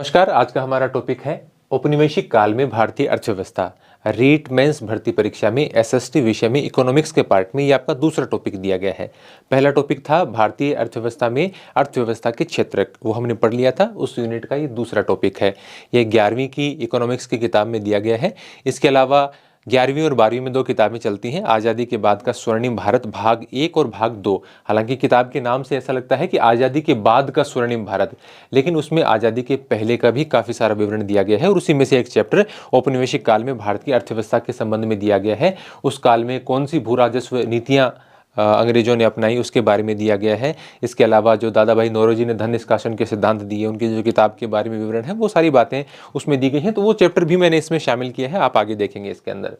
नमस्कार। आज का हमारा टॉपिक है औपनिवेशिक काल में भारतीय अर्थव्यवस्था। रीट मेंस भर्ती परीक्षा में एसएसटी विषय में इकोनॉमिक्स के पार्ट में ये आपका दूसरा टॉपिक दिया गया है। पहला टॉपिक था भारतीय अर्थव्यवस्था में अर्थव्यवस्था के क्षेत्र, वो हमने पढ़ लिया था। उस यूनिट का ये दूसरा टॉपिक है। ये 11वीं की इकोनॉमिक्स की किताब में दिया गया है। इसके अलावा 11वीं और 12वीं में दो किताबें चलती हैं, आज़ादी के बाद का स्वर्णिम भारत भाग 1 और भाग 2। हालांकि किताब के नाम से ऐसा लगता है कि आज़ादी के बाद का स्वर्णिम भारत, लेकिन उसमें आज़ादी के पहले का भी काफ़ी सारा विवरण दिया गया है। और उसी में से एक चैप्टर औपनिवेशिक काल में भारत की अर्थव्यवस्था के संबंध में दिया गया है। उस काल में कौन सी भू राजस्व नीतियाँ अंग्रेजों ने अपनाई उसके बारे में दिया गया है। इसके अलावा जो दादा भाई नौरोजी ने धन निष्कासन के सिद्धांत दिए, उनकी जो किताब के बारे में विवरण है, वो सारी बातें उसमें दी गई हैं। तो वो चैप्टर भी मैंने इसमें शामिल किया है, आप आगे देखेंगे इसके अंदर।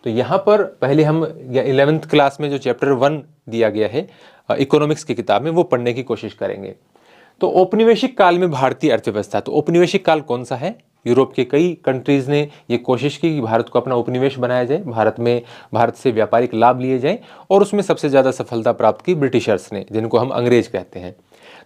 तो यहाँ पर पहले हम 11वीं क्लास में जो चैप्टर 1 दिया गया है इकोनॉमिक्स की किताब में, वो पढ़ने की कोशिश करेंगे। तो औपनिवेशिक काल में भारतीय अर्थव्यवस्था, तो औपनिवेशिक काल कौन सा है? यूरोप के कई कंट्रीज ने ये कोशिश की कि भारत को अपना उपनिवेश बनाया जाए, भारत से व्यापारिक लाभ लिए जाए, और उसमें सबसे ज़्यादा सफलता प्राप्त की ब्रिटिशर्स ने, जिनको हम अंग्रेज कहते हैं।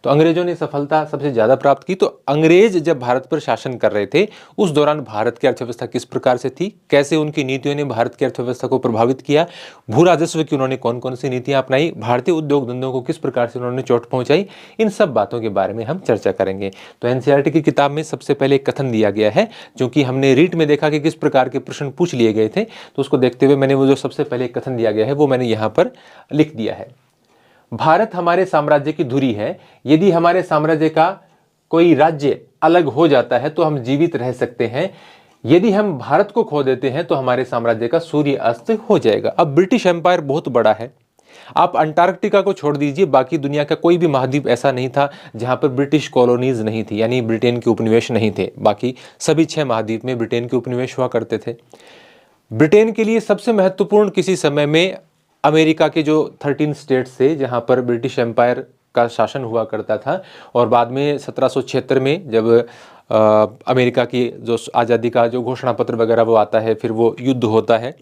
तो अंग्रेजों ने सफलता सबसे ज़्यादा प्राप्त की। तो अंग्रेज जब भारत पर शासन कर रहे थे, उस दौरान भारत की अर्थव्यवस्था किस प्रकार से थी, कैसे उनकी नीतियों ने भारत की अर्थव्यवस्था को प्रभावित किया, भू राजस्व की उन्होंने कौन कौन सी नीतियां अपनाई, भारतीय उद्योग धंधों को किस प्रकार से उन्होंने चोट पहुंचाई, इन सब बातों के बारे में हम चर्चा करेंगे। तो एनसीईआरटी की किताब में सबसे पहले एक कथन दिया गया है, क्योंकि हमने रीट में देखा कि किस प्रकार के प्रश्न पूछ लिए गए थे, तो उसको देखते हुए मैंने वो जो सबसे पहले एक कथन दिया गया है वो मैंने यहाँ पर लिख दिया है। भारत हमारे साम्राज्य की धुरी है। यदि हमारे साम्राज्य का कोई राज्य अलग हो जाता है तो हम जीवित रह सकते हैं। यदि हम भारत को खो देते हैं तो हमारे साम्राज्य का सूर्य अस्त हो जाएगा। अब ब्रिटिश एम्पायर बहुत बड़ा है। आप अंटार्कटिका को छोड़ दीजिए, बाकी दुनिया का कोई भी महाद्वीप ऐसा नहीं था जहां पर ब्रिटिश कॉलोनीज नहीं थी, यानी ब्रिटेन के उपनिवेश नहीं थे। बाकी सभी 6 महाद्वीप में ब्रिटेन के उपनिवेश हुआ करते थे। ब्रिटेन के लिए सबसे महत्वपूर्ण किसी समय में अमेरिका के जो 13 स्टेट्स थे, जहां पर ब्रिटिश एम्पायर का शासन हुआ करता था, और बाद में 1776 में जब अमेरिका की जो आज़ादी का जो घोषणा पत्र वगैरह वो आता है, फिर वो युद्ध होता है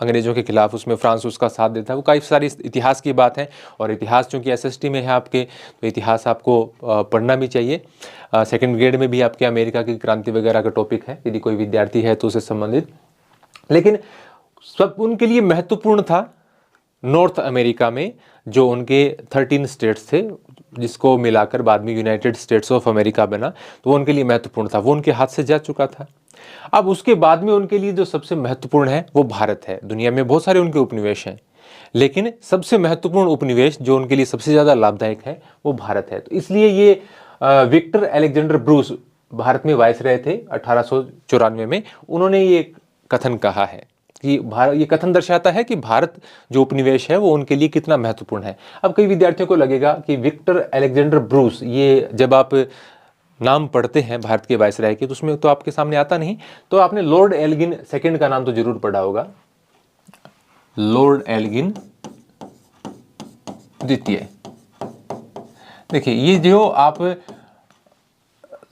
अंग्रेजों के खिलाफ, उसमें फ्रांस उसका साथ देता है। वो काफ़ी सारी इतिहास की बात है, और इतिहास चूँकि एसएसटी में है आपके, तो इतिहास आपको पढ़ना भी चाहिए। सेकेंड ग्रेड में भी आपके अमेरिका की क्रांति वगैरह का टॉपिक है, यदि कोई विद्यार्थी है तो उससे संबंधित। लेकिन सब उनके लिए महत्वपूर्ण था नॉर्थ अमेरिका में जो उनके 13 स्टेट्स थे, जिसको मिलाकर बाद में यूनाइटेड स्टेट्स ऑफ अमेरिका बना, तो वो उनके लिए महत्वपूर्ण था। वो उनके हाथ से जा चुका था। अब उसके बाद में उनके लिए जो सबसे महत्वपूर्ण है वो भारत है। दुनिया में बहुत सारे उनके उपनिवेश हैं, लेकिन सबसे महत्वपूर्ण उपनिवेश जो उनके लिए सबसे ज़्यादा लाभदायक है वो भारत है। तो इसलिए ये विक्टर अलेक्जेंडर ब्रूस भारत में वायसराय थे 1894 में। उन्होंने ये कथन कहा है कि ये कथन दर्शाता है कि भारत जो उपनिवेश है वो उनके लिए कितना महत्वपूर्ण है। अब कई विद्यार्थियों को लगेगा कि विक्टर अलेक्जेंडर ब्रूस, ये जब आप नाम पढ़ते हैं भारत के वायसराय के, तो उसमें तो आपके सामने आता नहीं। तो आपने लॉर्ड एल्गिन सेकंड का नाम तो जरूर पढ़ा होगा, लॉर्ड एल्गिन द्वितीय। देखिए ये जो आप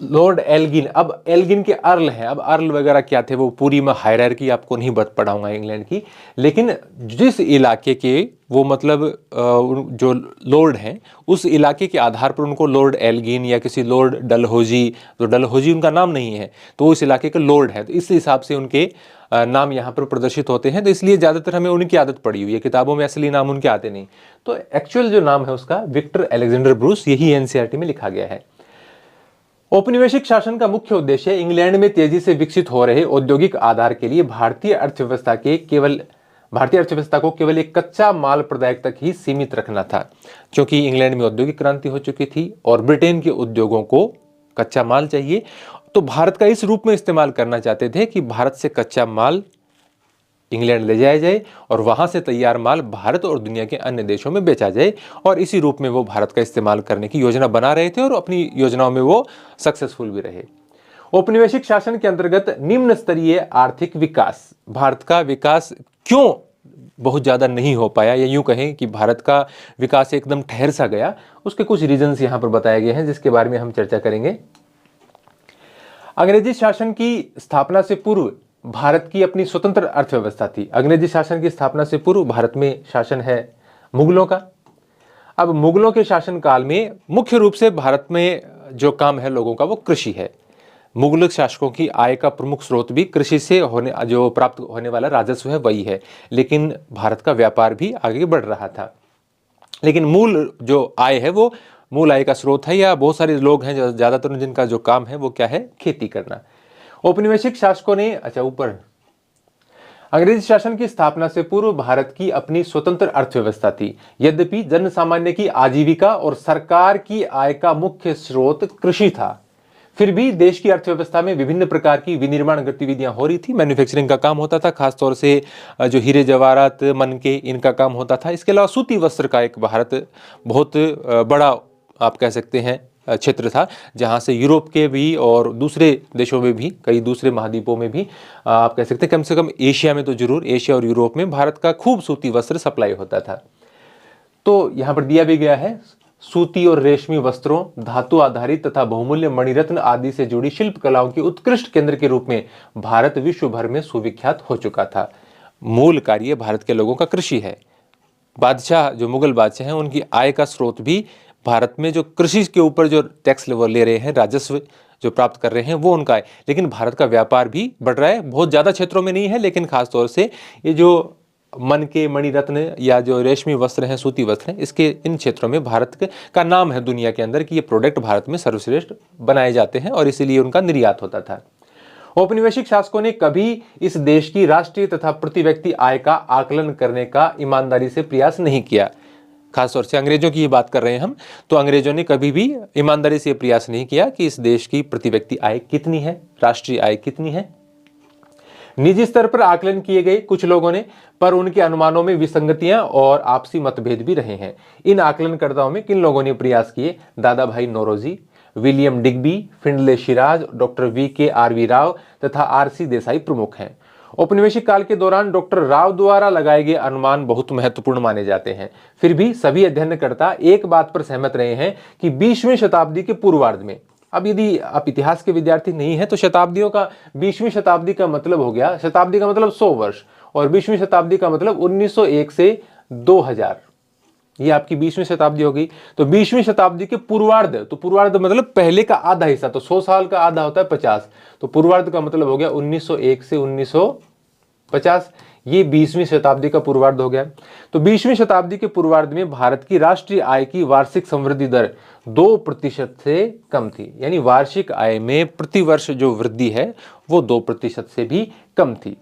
लॉर्ड एल्गिन, अब एल्गिन के अर्ल हैं। अब अर्ल वगैरह क्या थे वो पूरी मैं हायरार्की आपको नहीं पढ़ाऊंगा इंग्लैंड की, लेकिन जिस इलाके के वो मतलब जो लॉर्ड हैं, उस इलाके के आधार पर उनको लॉर्ड एल्गिन या किसी लॉर्ड डलहौजी, तो डलहौजी उनका नाम नहीं है, तो उस इलाके के लॉर्ड है, तो इस हिसाब से उनके नाम यहाँ पर प्रदर्शित होते हैं। तो इसलिए ज़्यादातर हमें उनकी आदत पड़ी हुई है, किताबों में असली नाम उनके आते नहीं। तो एक्चुअल जो नाम है उसका विक्टर अलेक्जेंडर ब्रूस, यही एनसीईआरटी में लिखा गया है। औपनिवेशिक शासन का मुख्य उद्देश्य इंग्लैंड में तेजी से विकसित हो रहे औद्योगिक आधार के लिए भारतीय अर्थव्यवस्था को केवल एक कच्चा माल प्रदायक तक ही सीमित रखना था। क्योंकि इंग्लैंड में औद्योगिक क्रांति हो चुकी थी और ब्रिटेन के उद्योगों को कच्चा माल चाहिए, तो भारत का इस रूप में इस्तेमाल करना चाहते थे कि भारत से कच्चा माल इंग्लैंड ले जाया जाए और वहां से तैयार माल भारत और दुनिया के अन्य देशों में बेचा जाए, और इसी रूप में वो भारत का इस्तेमाल करने की योजना बना रहे थे, और अपनी योजनाओं में वो सक्सेसफुल भी रहे। औपनिवेशिक शासन के अंतर्गत निम्न स्तरीय आर्थिक विकास, भारत का विकास क्यों बहुत ज़्यादा नहीं हो पाया, या यूं कहें कि भारत का विकास एकदम ठहर सा गया, उसके कुछ रीजंस यहाँ पर बताए गए हैं, जिसके बारे में हम चर्चा करेंगे। अंग्रेजी शासन की स्थापना से पूर्व भारत की अपनी स्वतंत्र अर्थव्यवस्था थी। अंग्रेजी शासन की स्थापना से पूर्व भारत में शासन है मुगलों का। अब मुगलों के शासन काल में मुख्य रूप से भारत में जो काम है लोगों का वो कृषि है। मुगल शासकों की आय का प्रमुख स्रोत भी कृषि से जो प्राप्त होने वाला राजस्व है वही है, लेकिन भारत का व्यापार भी आगे बढ़ रहा था। लेकिन मूल जो आय है वो मूल आय का स्रोत है, या बहुत सारे लोग हैं जो ज्यादातर जिनका जो काम है वो क्या है, खेती करना। औपनिवेशिक शासकों ने ऊपर अंग्रेजी शासन की स्थापना से पूर्व भारत की अपनी स्वतंत्र अर्थव्यवस्था थी। यद्यपि जन सामान्य की आजीविका और सरकार की आय का मुख्य स्रोत कृषि था, फिर भी देश की अर्थव्यवस्था में विभिन्न प्रकार की विनिर्माण गतिविधियां हो रही थी। मैन्युफैक्चरिंग का काम होता था, खासतौर से जो हीरे जवाहरात, मनके, इनका काम होता था। इसके अलावा सूती वस्त्र का एक भारत बहुत बड़ा आप कह सकते हैं क्षेत्र था, जहां से यूरोप के भी और दूसरे देशों में भी, कई दूसरे महाद्वीपों में भी आप कह सकते हैं, कम से कम एशिया में तो जरूर, एशिया और यूरोप में भारत का खूब सूती वस्त्र सप्लाई होता था। तो यहां पर दिया भी गया है, सूती और रेशमी वस्त्रों, धातु आधारित तथा बहुमूल्य मणिरत्न आदि से जुड़ी शिल्प कलाओं के उत्कृष्ट केंद्र के रूप में भारत विश्व भर में सुविख्यात हो चुका था। मूल कार्य भारत के लोगों का कृषि है। बादशाह, जो मुगल बादशाह हैं, उनकी आय का स्रोत भी भारत में जो कृषि के ऊपर जो टैक्स ले रहे हैं, राजस्व जो प्राप्त कर रहे हैं, वो उनका है। लेकिन भारत का व्यापार भी बढ़ रहा है, बहुत ज्यादा क्षेत्रों में नहीं है, लेकिन खासतौर से ये जो मन के मणिरत्न या जो रेशमी वस्त्र हैं, सूती वस्त्र हैं, इसके इन क्षेत्रों में भारत का नाम है दुनिया के अंदर कि ये प्रोडक्ट भारत में सर्वश्रेष्ठ बनाए जाते हैं, और इसीलिए उनका निर्यात होता था। औपनिवेशिक शासकों ने कभी इस देश की राष्ट्रीय तथा प्रति व्यक्ति आय का आकलन करने का ईमानदारी से प्रयास नहीं किया। खासतौर से अंग्रेजों की ये बात कर रहे हैं हम, तो अंग्रेजों ने कभी भी ईमानदारी से प्रयास नहीं किया कि इस देश की प्रति व्यक्ति आय कितनी है, राष्ट्रीय आय कितनी है। निजी स्तर पर आकलन किए गए कुछ लोगों ने, पर उनके अनुमानों में विसंगतियां और आपसी मतभेद भी रहे हैं। इन आकलनकर्ताओं में किन लोगों ने प्रयास किए? Dadabhai Naoroji, William Digby, Findlay Shirras, doctor VKRV Rao तथा RC देसाई प्रमुख हैं। औपनिवेशिक काल के दौरान डॉक्टर राव द्वारा लगाए गए अनुमान बहुत महत्वपूर्ण माने जाते हैं। फिर भी सभी अध्ययनकर्ता एक बात पर सहमत रहे हैं कि 20वीं शताब्दी के पूर्वार्ध में, अब यदि आप इतिहास के विद्यार्थी नहीं है तो शताब्दियों का 20वीं शताब्दी का मतलब हो गया, शताब्दी का मतलब 100 वर्ष, और 20वीं शताब्दी का मतलब 1901 से 2000, ये आपकी 20वीं शताब्दी हो गई। तो 20वीं शताब्दी के पूर्वार्ध, तो पूर्वार्ध मतलब पहले का आधा हिस्सा, तो 100 साल का आधा होता है 50, तो पूर्वार्ध का मतलब हो गया 1901 से 1950, ये 20वीं शताब्दी का पूर्वार्ध हो गया। तो 20वीं शताब्दी के पूर्वार्ध में भारत की राष्ट्रीय आय की वार्षिक समृद्धि दर 2% से कम थी, यानी वार्षिक आय में प्रतिवर्ष जो वृद्धि है वो 2% से भी कम थी।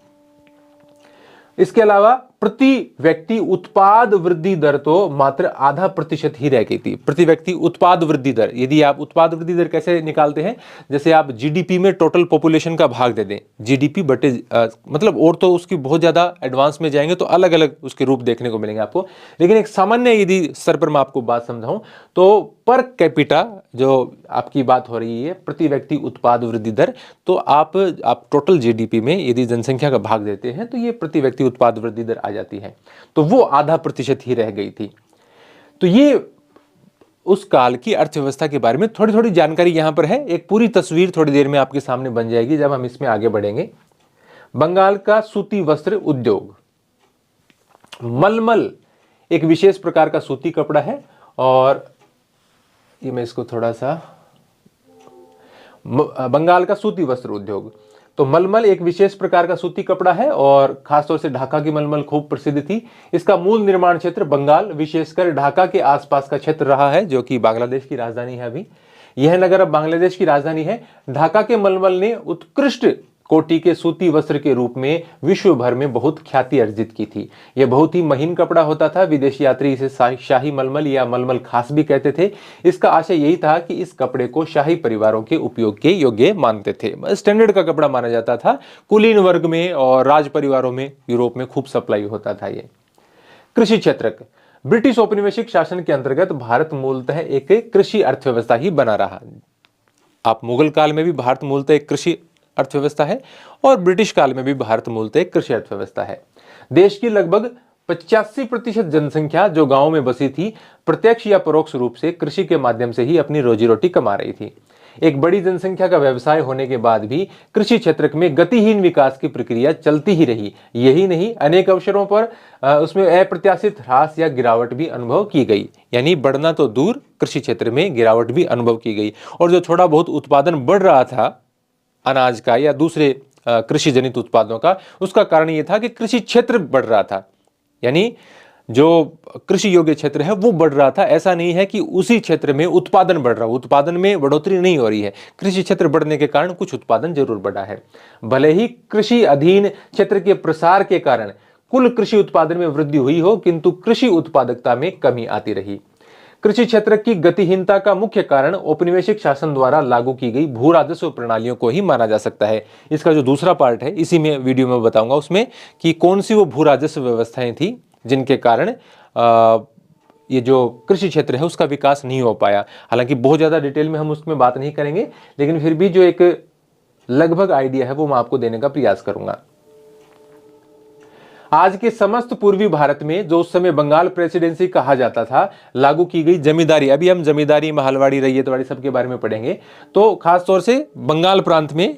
इसके अलावा प्रति व्यक्ति उत्पाद वृद्धि दर तो मात्र 0.5% ही रह गई थी। प्रति व्यक्ति उत्पाद वृद्धि दर, यदि आप उत्पाद वृद्धि दर कैसे निकालते हैं, जैसे आप जीडीपी में टोटल पॉपुलेशन का भाग दे दें, जीडीपी बटे मतलब, और तो उसकी बहुत ज्यादा एडवांस में जाएंगे तो अलग अलग उसके रूप देखने को मिलेंगे आपको, लेकिन एक सामान्य यदि स्तर पर मैं आपको बात समझाऊं तो पर कैपिटा जो आपकी बात हो रही है, प्रति व्यक्ति उत्पाद वृद्धि दर, तो आप टोटल जीडीपी में यदि जनसंख्या का भाग देते हैं तो ये प्रति व्यक्ति उत्पाद वृद्धि दर आ जाती है, तो वो 0.5% ही रह गई थी। तो ये उस काल की अर्थव्यवस्था के बारे में थोड़ी थोड़ी जानकारी यहां पर है। एक पूरी तस्वीर थोड़ी देर में आपके सामने बन जाएगी जब हम इसमें आगे बढ़ेंगे। बंगाल का सूती वस्त्र उद्योग, मलमल एक विशेष प्रकार का सूती कपड़ा है, और ये मैं इसको थोड़ा सा, बंगाल का सूती वस्त्र उद्योग, तो मलमल एक विशेष प्रकार का सूती कपड़ा है, और खासतौर से ढाका की मलमल खूब प्रसिद्ध थी। इसका मूल निर्माण क्षेत्र बंगाल, विशेषकर ढाका के आसपास का क्षेत्र रहा है, जो कि बांग्लादेश की राजधानी है। अभी यह नगर अब बांग्लादेश की राजधानी है। ढाका के मलमल ने उत्कृष्ट कोटि के सूती वस्त्र के रूप में विश्व भर में बहुत ख्याति अर्जित की थी। यह बहुत ही महीन कपड़ा होता था। विदेशी यात्री इसे शाही मलमल या मलमल खास भी कहते थे। इसका आशय यही था कि इस कपड़े को शाही परिवारों के उपयोग के योग्य मानते थे। स्टैंडर्ड का कपड़ा माना जाता था। कुलीन वर्ग में और राज परिवारों में यूरोप में खूब सप्लाई होता था। ये कृषि क्षेत्र, ब्रिटिश औपनिवेशिक शासन के अंतर्गत भारत मूलतः एक कृषि अर्थव्यवस्था ही बना रहा। आप मुगल काल में भी भारत मूलतः एक कृषि अर्थव्यवस्था है, और ब्रिटिश काल में भी भारत मूलतः एक कृषि अर्थव्यवस्था है। देश की लगभग 85% जनसंख्या जो गांवों में बसी थी, प्रत्यक्ष या परोक्ष रूप से कृषि के माध्यम से ही अपनी रोजी रोटी कमा रही थी। एक बड़ी जनसंख्या का व्यवसाय होने के बाद भी कृषि क्षेत्र में गतिहीन विकास की प्रक्रिया चलती ही रही। यही नहीं, अनेक अवसरों पर उसमें अप्रत्याशित ह्रास या गिरावट भी अनुभव की गई, यानी बढ़ना तो दूर, कृषि क्षेत्र में गिरावट भी अनुभव की गई। और जो थोड़ा बहुत उत्पादन बढ़ रहा था अनाज का या दूसरे कृषि जनित उत्पादों का, उसका कारण ये था कि कृषि क्षेत्र बढ़ रहा था। यानी जो कृषि योग्य क्षेत्र है वो बढ़ रहा था। ऐसा नहीं है कि उसी क्षेत्र में उत्पादन बढ़ रहा हो, उत्पादन में बढ़ोतरी नहीं हो रही है। कृषि क्षेत्र बढ़ने के कारण कुछ उत्पादन जरूर बढ़ा है। भले ही कृषि अधीन क्षेत्र के प्रसार के कारण कुल कृषि उत्पादन में वृद्धि हुई हो, किंतु कृषि उत्पादकता में कमी आती रही। कृषि क्षेत्र की गतिहीनता का मुख्य कारण औपनिवेशिक शासन द्वारा लागू की गई भू राजस्व प्रणालियों को ही माना जा सकता है। इसका जो दूसरा पार्ट है, इसी में वीडियो में बताऊंगा उसमें कि कौन सी वो भू राजस्व व्यवस्थाएं थी जिनके कारण ये जो कृषि क्षेत्र है उसका विकास नहीं हो पाया। हालांकि बहुत ज्यादा डिटेल में हम उसमें बात नहीं करेंगे, लेकिन फिर भी जो एक लगभग आइडिया है वो मैं आपको देने का प्रयास करूंगा। आज के समस्त पूर्वी भारत में, जो उस समय बंगाल प्रेसिडेंसी कहा जाता था, लागू की गई जमींदारी, अभी हम जमींदारी, महलवाड़ी, रैयतवाड़ी सबके बारे में पढ़ेंगे, तो खासतौर से बंगाल प्रांत में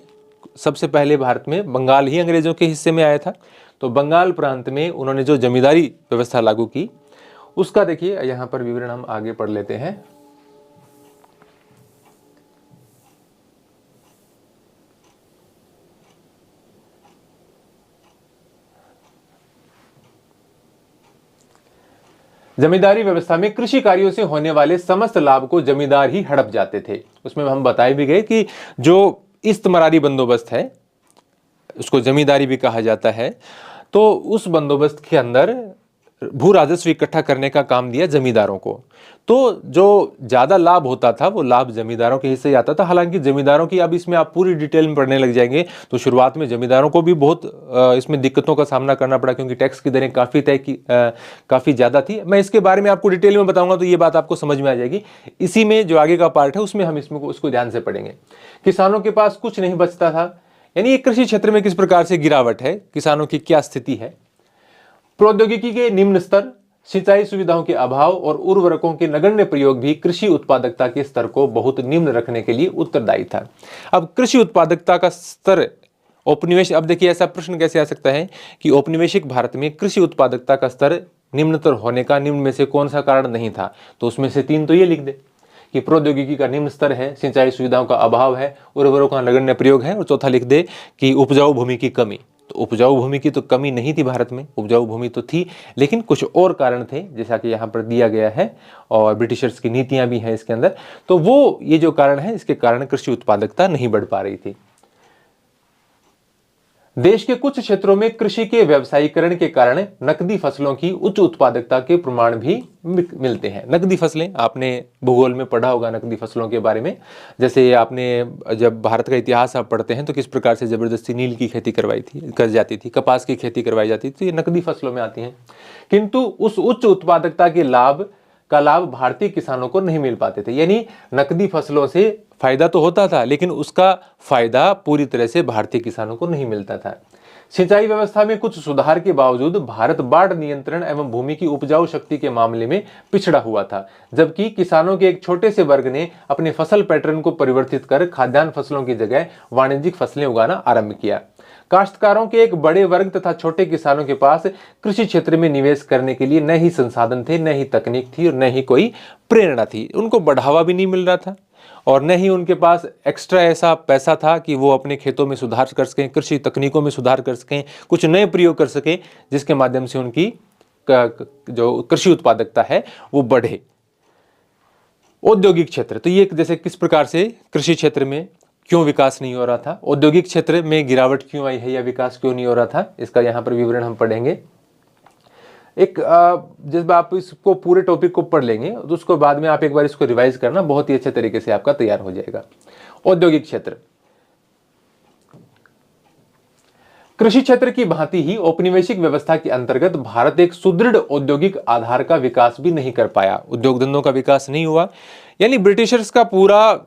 सबसे पहले भारत में बंगाल ही अंग्रेजों के हिस्से में आया था। तो बंगाल प्रांत में उन्होंने जो जमींदारी व्यवस्था लागू की, उसका देखिए यहां पर विवरण हम आगे पढ़ लेते हैं। जमींदारी व्यवस्था में कृषि कार्यों से होने वाले समस्त लाभ को जमींदार ही हड़प जाते थे। उसमें हम बताए भी गए कि जो इस्तमरारी बंदोबस्त है उसको जमींदारी भी कहा जाता है। तो उस बंदोबस्त के अंदर भू राजस्व इकट्ठा करने का काम दिया जमींदारों को। तो जो ज्यादा लाभ होता था वो लाभ जमींदारों के हिस्से आता था। हालांकि जमींदारों की, अब इसमें आप पूरी डिटेल में पढ़ने लग जाएंगे तो शुरुआत में जमींदारों को भी बहुत इसमें दिक्कतों का सामना करना पड़ा, क्योंकि टैक्स की दरें काफी ज्यादा थी। मैं इसके बारे में आपको डिटेल में बताऊंगा तो ये बात आपको समझ में आ जाएगी। इसी में जो आगे का पार्ट है उसमें हम उसको ध्यान से पढ़ेंगे। किसानों के पास कुछ नहीं बचता था, यानी ये कृषि क्षेत्र में किस प्रकार से गिरावट है, किसानों की क्या स्थिति है। प्रौद्योगिकी के निम्न स्तर, सिंचाई सुविधाओं के अभाव और उर्वरकों के नगण्य प्रयोग भी कृषि उत्पादकता के स्तर को बहुत निम्न रखने के लिए उत्तरदायी था। अब कृषि उत्पादकता का स्तर औपनिवेशिक, अब देखिए ऐसा प्रश्न कैसे आ सकता है कि औपनिवेशिक भारत में कृषि उत्पादकता का स्तर निम्नतर होने का निम्न में से कौन सा कारण नहीं था, तो उसमें से 3 तो ये लिख दे कि प्रौद्योगिकी का निम्न स्तर है, सिंचाई सुविधाओं का अभाव है, उर्वरकों का नगण्य प्रयोग है, और चौथा लिख दे कि उपजाऊ भूमि की कमी। तो उपजाऊ भूमि की तो कमी नहीं थी भारत में, उपजाऊ भूमि तो थी, लेकिन कुछ और कारण थे जैसा कि यहाँ पर दिया गया है, और ब्रिटिशर्स की नीतियां भी हैं इसके अंदर। तो वो ये जो कारण है, इसके कारण कृषि उत्पादकता नहीं बढ़ पा रही थी। देश के कुछ क्षेत्रों में कृषि के व्यवसायीकरण के कारण नकदी फसलों की उच्च उत्पादकता के प्रमाण भी मिलते हैं। नकदी फसलें, आपने भूगोल में पढ़ा होगा नकदी फसलों के बारे में। जैसे आपने जब भारत का इतिहास आप पढ़ते हैं तो किस प्रकार से जबरदस्ती नील की खेती कर जाती थी, कपास की खेती करवाई जाती थी, तो ये नकदी फसलों में आती हैं। किंतु उस उच्च उत्पादकता के लाभ भारतीय किसानों को नहीं मिल पाते थे। यानी नकदी फसलों से फायदा तो होता था, लेकिन उसका फायदा पूरी तरह से भारतीय किसानों को नहीं मिलता था। सिंचाई व्यवस्था में कुछ सुधार के बावजूद भारत बाढ़ नियंत्रण एवं भूमि की उपजाऊ शक्ति के मामले में पिछड़ा हुआ था, जबकि किसानों के एक छोटे से वर्ग ने अपने फसल पैटर्न को परिवर्तित कर खाद्यान्न फसलों की जगह वाणिज्यिक फसलें उगाना आरंभ किया। काश्तकारों के एक बड़े वर्ग तथा छोटे किसानों के पास कृषि क्षेत्र में निवेश करने के लिए न ही संसाधन थे, न ही तकनीक थी, और न ही कोई प्रेरणा थी। उनको बढ़ावा भी नहीं मिल रहा था, और न ही उनके पास एक्स्ट्रा ऐसा पैसा था कि वो अपने खेतों में सुधार कर सकें, कृषि तकनीकों में सुधार कर सकें, कुछ नए प्रयोग कर सकें, जिसके माध्यम से उनकी जो कृषि उत्पादकता है वो बढ़े। औद्योगिक क्षेत्र, तो ये जैसे किस प्रकार से कृषि क्षेत्र में क्यों विकास नहीं हो रहा था, औद्योगिक क्षेत्र में गिरावट क्यों आई है या विकास क्यों नहीं हो रहा था, इसका यहाँ पर विवरण हम पढ़ेंगे। जब आप इसको पूरे टॉपिक को पढ़ लेंगे तो उसको बाद में आप एक बार इसको रिवाइज करना, बहुत ही अच्छे तरीके से आपका तैयार हो जाएगा। औद्योगिक क्षेत्र, कृषि क्षेत्र की भांति ही औपनिवेशिक व्यवस्था के अंतर्गत भारत एक सुदृढ़ औद्योगिक आधार का विकास भी नहीं कर पाया, उद्योग धंधों का विकास नहीं हुआ। यानी ब्रिटिशर्स का पूरा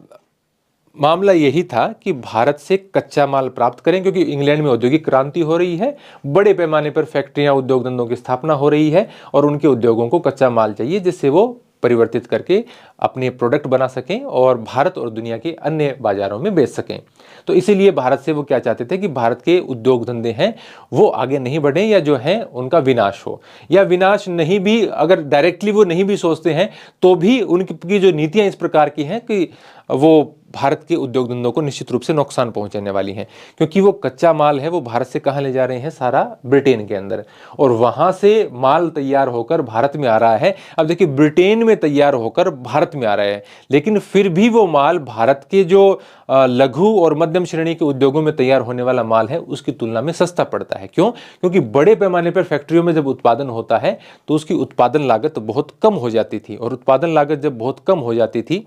मामला यही था कि भारत से कच्चा माल प्राप्त करें, क्योंकि इंग्लैंड में औद्योगिक क्रांति हो रही है, बड़े पैमाने पर फैक्ट्रियां, उद्योग धंधों की स्थापना हो रही है, और उनके उद्योगों को कच्चा माल चाहिए जिससे वो परिवर्तित करके अपने प्रोडक्ट बना सकें और भारत और दुनिया के अन्य बाजारों में बेच सकें। तो इसीलिए भारत से वो क्या चाहते थे कि भारत के उद्योग धंधे हैं वो आगे नहीं बढ़ें, या जो है उनका विनाश हो, या विनाश नहीं भी, अगर डायरेक्टली वो नहीं भी सोचते हैं तो भी उनकी जो नीतियां इस प्रकार की हैं कि वो भारत के उद्योग धंधों को निश्चित रूप से नुकसान पहुंचाने वाली हैं, क्योंकि वो कच्चा माल है वो भारत से कहाँ ले जा रहे हैं, सारा ब्रिटेन के अंदर, और वहां से माल तैयार होकर भारत में आ रहा है। अब देखिए ब्रिटेन में तैयार होकर भारत में आ रहा है, लेकिन फिर भी वो माल भारत के जो लघु और मध्यम श्रेणी के उद्योगों में तैयार होने वाला माल है उसकी तुलना में सस्ता पड़ता है। क्यों? क्योंकि बड़े पैमाने पर फैक्ट्रियों में जब उत्पादन होता है तो उसकी उत्पादन लागत बहुत कम हो जाती थी, और उत्पादन लागत जब बहुत कम हो जाती थी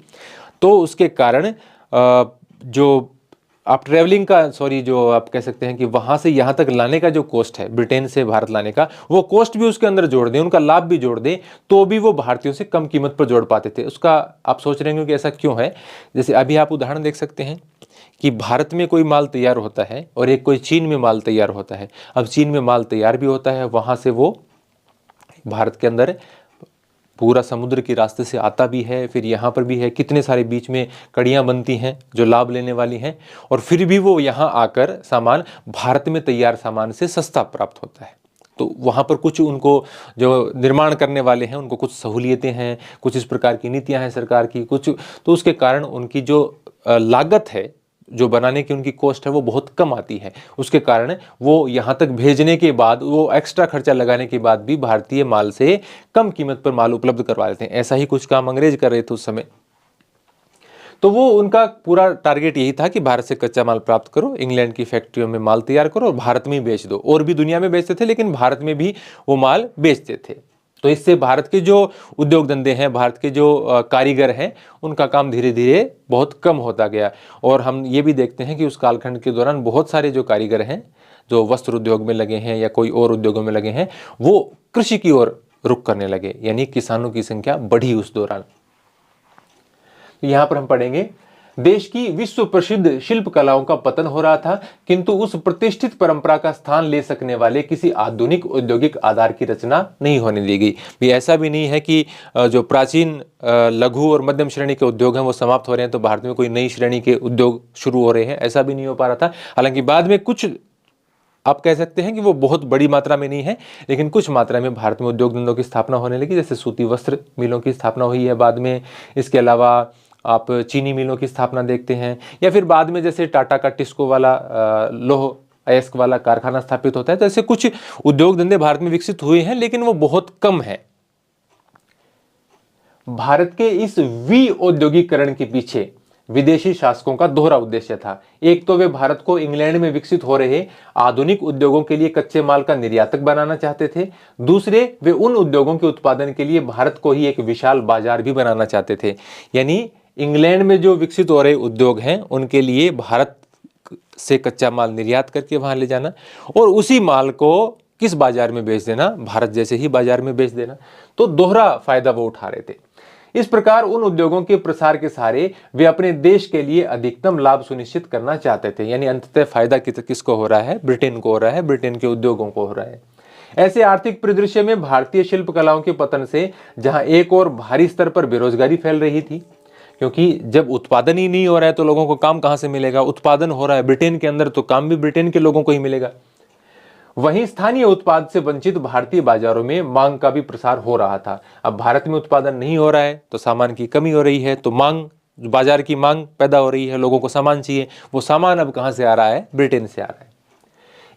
तो उसके कारण जो आप ट्रेवलिंग का जो आप कह सकते हैं कि वहां से यहां तक लाने का जो कॉस्ट है, ब्रिटेन से भारत लाने का, वो कॉस्ट भी उसके अंदर जोड़ दें, उनका लाभ भी जोड़ दें, तो भी वो भारतीयों से कम कीमत पर जोड़ पाते थे। उसका आप सोच रहे होंगे कि ऐसा क्यों है। जैसे अभी आप उदाहरण देख सकते हैं कि भारत में कोई माल तैयार होता है और एक कोई चीन में माल तैयार होता है। अब चीन में माल तैयार भी होता है, वहां से वो भारत के अंदर पूरा समुद्र के रास्ते से आता भी है, फिर यहाँ पर भी है, कितने सारे बीच में कड़ियाँ बनती हैं जो लाभ लेने वाली हैं, और फिर भी वो यहाँ आकर सामान भारत में तैयार सामान से सस्ता प्राप्त होता है। तो वहाँ पर कुछ उनको जो निर्माण करने वाले हैं उनको कुछ सहूलियतें हैं, कुछ इस प्रकार की नीतियाँ हैं सरकार की, कुछ तो उसके कारण उनकी जो लागत है, जो बनाने की उनकी कॉस्ट है वो बहुत कम आती है। उसके कारण वो यहाँ तक भेजने के बाद, वो एक्स्ट्रा खर्चा लगाने के बाद भी भारतीय माल से कम कीमत पर माल उपलब्ध करवा लेते हैं। ऐसा ही कुछ काम अंग्रेज कर रहे थे उस समय। तो वो उनका पूरा टारगेट यही था कि भारत से कच्चा माल प्राप्त करो, इंग्लैंड की फैक्ट्रियों में माल तैयार करो और भारत में ही बेच दो। और भी दुनिया में बेचते थे, लेकिन भारत में भी वो माल बेचते थे। तो इससे भारत के जो उद्योग धंधे हैं, भारत के जो कारीगर हैं, उनका काम धीरे धीरे बहुत कम होता गया। और हम ये भी देखते हैं कि उस कालखंड के दौरान बहुत सारे जो कारीगर हैं जो वस्त्र उद्योग में लगे हैं या कोई और उद्योगों में लगे हैं, वो कृषि की ओर रुख करने लगे, यानी किसानों की संख्या बढ़ी उस दौरान। तो यहां पर हम पढ़ेंगे, देश की विश्व प्रसिद्ध शिल्प कलाओं का पतन हो रहा था, किंतु उस प्रतिष्ठित परंपरा का स्थान ले सकने वाले किसी आधुनिक औद्योगिक आधार की रचना नहीं होने दी गई। भी ऐसा भी नहीं है कि जो प्राचीन लघु और मध्यम श्रेणी के उद्योग हैं वो समाप्त हो रहे हैं तो भारत में कोई नई श्रेणी के उद्योग शुरू हो रहे हैं, ऐसा भी नहीं हो पा रहा था। हालांकि बाद में कुछ आप कह सकते हैं कि वो बहुत बड़ी मात्रा में नहीं है, लेकिन कुछ मात्रा में भारत में उद्योग धंधों की स्थापना होने लगी। जैसे सूती वस्त्र मिलों की स्थापना हुई है बाद में, इसके अलावा आप चीनी मिलों की स्थापना देखते हैं, या फिर बाद में जैसे टाटा का टिस्को वाला लौह अयस्क वाला कारखाना स्थापित होता है। तो ऐसे कुछ उद्योग धंधे भारत में विकसित हुए हैं, लेकिन वो बहुत कम है। भारत के इस विऔद्योगिकरण के पीछे विदेशी शासकों का दोहरा उद्देश्य था। एक तो वे भारत को इंग्लैंड में विकसित हो रहे आधुनिक उद्योगों के लिए कच्चे माल का निर्यातक बनाना चाहते थे। दूसरे, वे उन उद्योगों के उत्पादन के लिए भारत को ही एक विशाल बाजार भी बनाना चाहते थे। यानी इंग्लैंड में जो विकसित हो रहे उद्योग हैं उनके लिए भारत से कच्चा माल निर्यात करके वहां ले जाना, और उसी माल को किस बाजार में बेच देना, भारत जैसे ही बाजार में बेच देना। तो दोहरा फायदा वो उठा रहे थे। इस प्रकार उन उद्योगों के प्रसार के सहारे वे अपने देश के लिए अधिकतम लाभ सुनिश्चित करना चाहते थे। यानी अंततः फायदा किसको हो रहा है? ब्रिटेन को हो रहा है, ब्रिटेन के उद्योगों को हो रहा है। ऐसे आर्थिक परिदृश्य में भारतीय शिल्प कलाओं के पतन से जहां एक और भारी स्तर पर बेरोजगारी फैल रही थी, क्योंकि जब उत्पादन ही नहीं हो रहा है तो लोगों को काम कहां से मिलेगा? उत्पादन हो रहा है ब्रिटेन के अंदर तो काम भी ब्रिटेन के लोगों को ही मिलेगा। वहीं स्थानीय उत्पाद से वंचित भारतीय बाजारों में मांग का भी प्रसार हो रहा था। अब भारत में उत्पादन नहीं हो रहा है तो सामान की कमी हो रही है, तो मांग, बाजार की मांग पैदा हो रही है, लोगों को सामान चाहिए। वो सामान अब कहां से आ रहा है? ब्रिटेन से आ रहा है।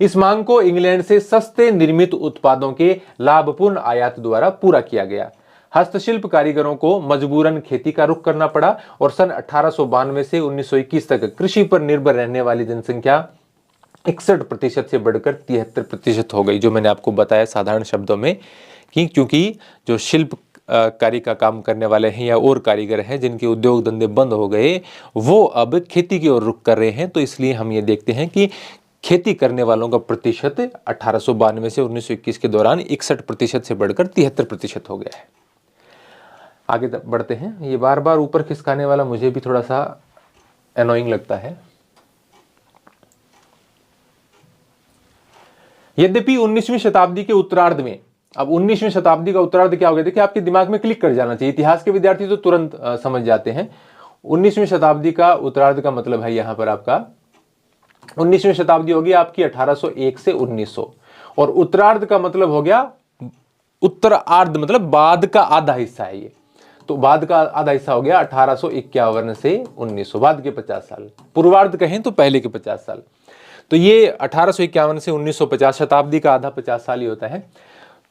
इस मांग को इंग्लैंड से सस्ते निर्मित उत्पादों के लाभपूर्ण आयात द्वारा पूरा किया गया। हस्तशिल्प कारीगरों को मजबूरन खेती का रुख करना पड़ा और सन 1892 से 1921 तक कृषि पर निर्भर रहने वाली जनसंख्या 61% से बढ़कर 73% हो गई। जो मैंने आपको बताया साधारण शब्दों में कि क्योंकि जो शिल्प कारी का काम करने वाले हैं या और कारीगर हैं जिनके उद्योग धंधे बंद हो गए, वो अब खेती की ओर रुख कर रहे हैं। तो इसलिए हम ये देखते हैं कि खेती करने वालों का प्रतिशत 1892 से 1921 के दौरान 61% से बढ़कर 73% हो गया है। आगे बढ़ते हैं। ये बार बार ऊपर खिसकाने वाला मुझे भी थोड़ा सा एनोइंग लगता है। यद्यपि 19वीं शताब्दी के उत्तरार्ध में, अब 19वीं शताब्दी का उत्तरार्ध क्या हो गया? देखिए आपके दिमाग में क्लिक कर जाना चाहिए, इतिहास के विद्यार्थी तो तुरंत समझ जाते हैं। 19वीं शताब्दी का उत्तरार्ध का मतलब है यहां पर आपका 19वीं शताब्दी होगी आपकी 1801 से 1900, और उत्तरार्ध का मतलब हो गया उत्तरार्ध, मतलब बाद का आधा हिस्सा है ये। तो बाद का आधा हिस्सा हो गया 1851 से 1900, बाद के 50 साल, पूर्वार्ध कहें तो पहले के 50 साल। तो ये 1851 से 1950 शताब्दी का आधा 50 साल ही होता है।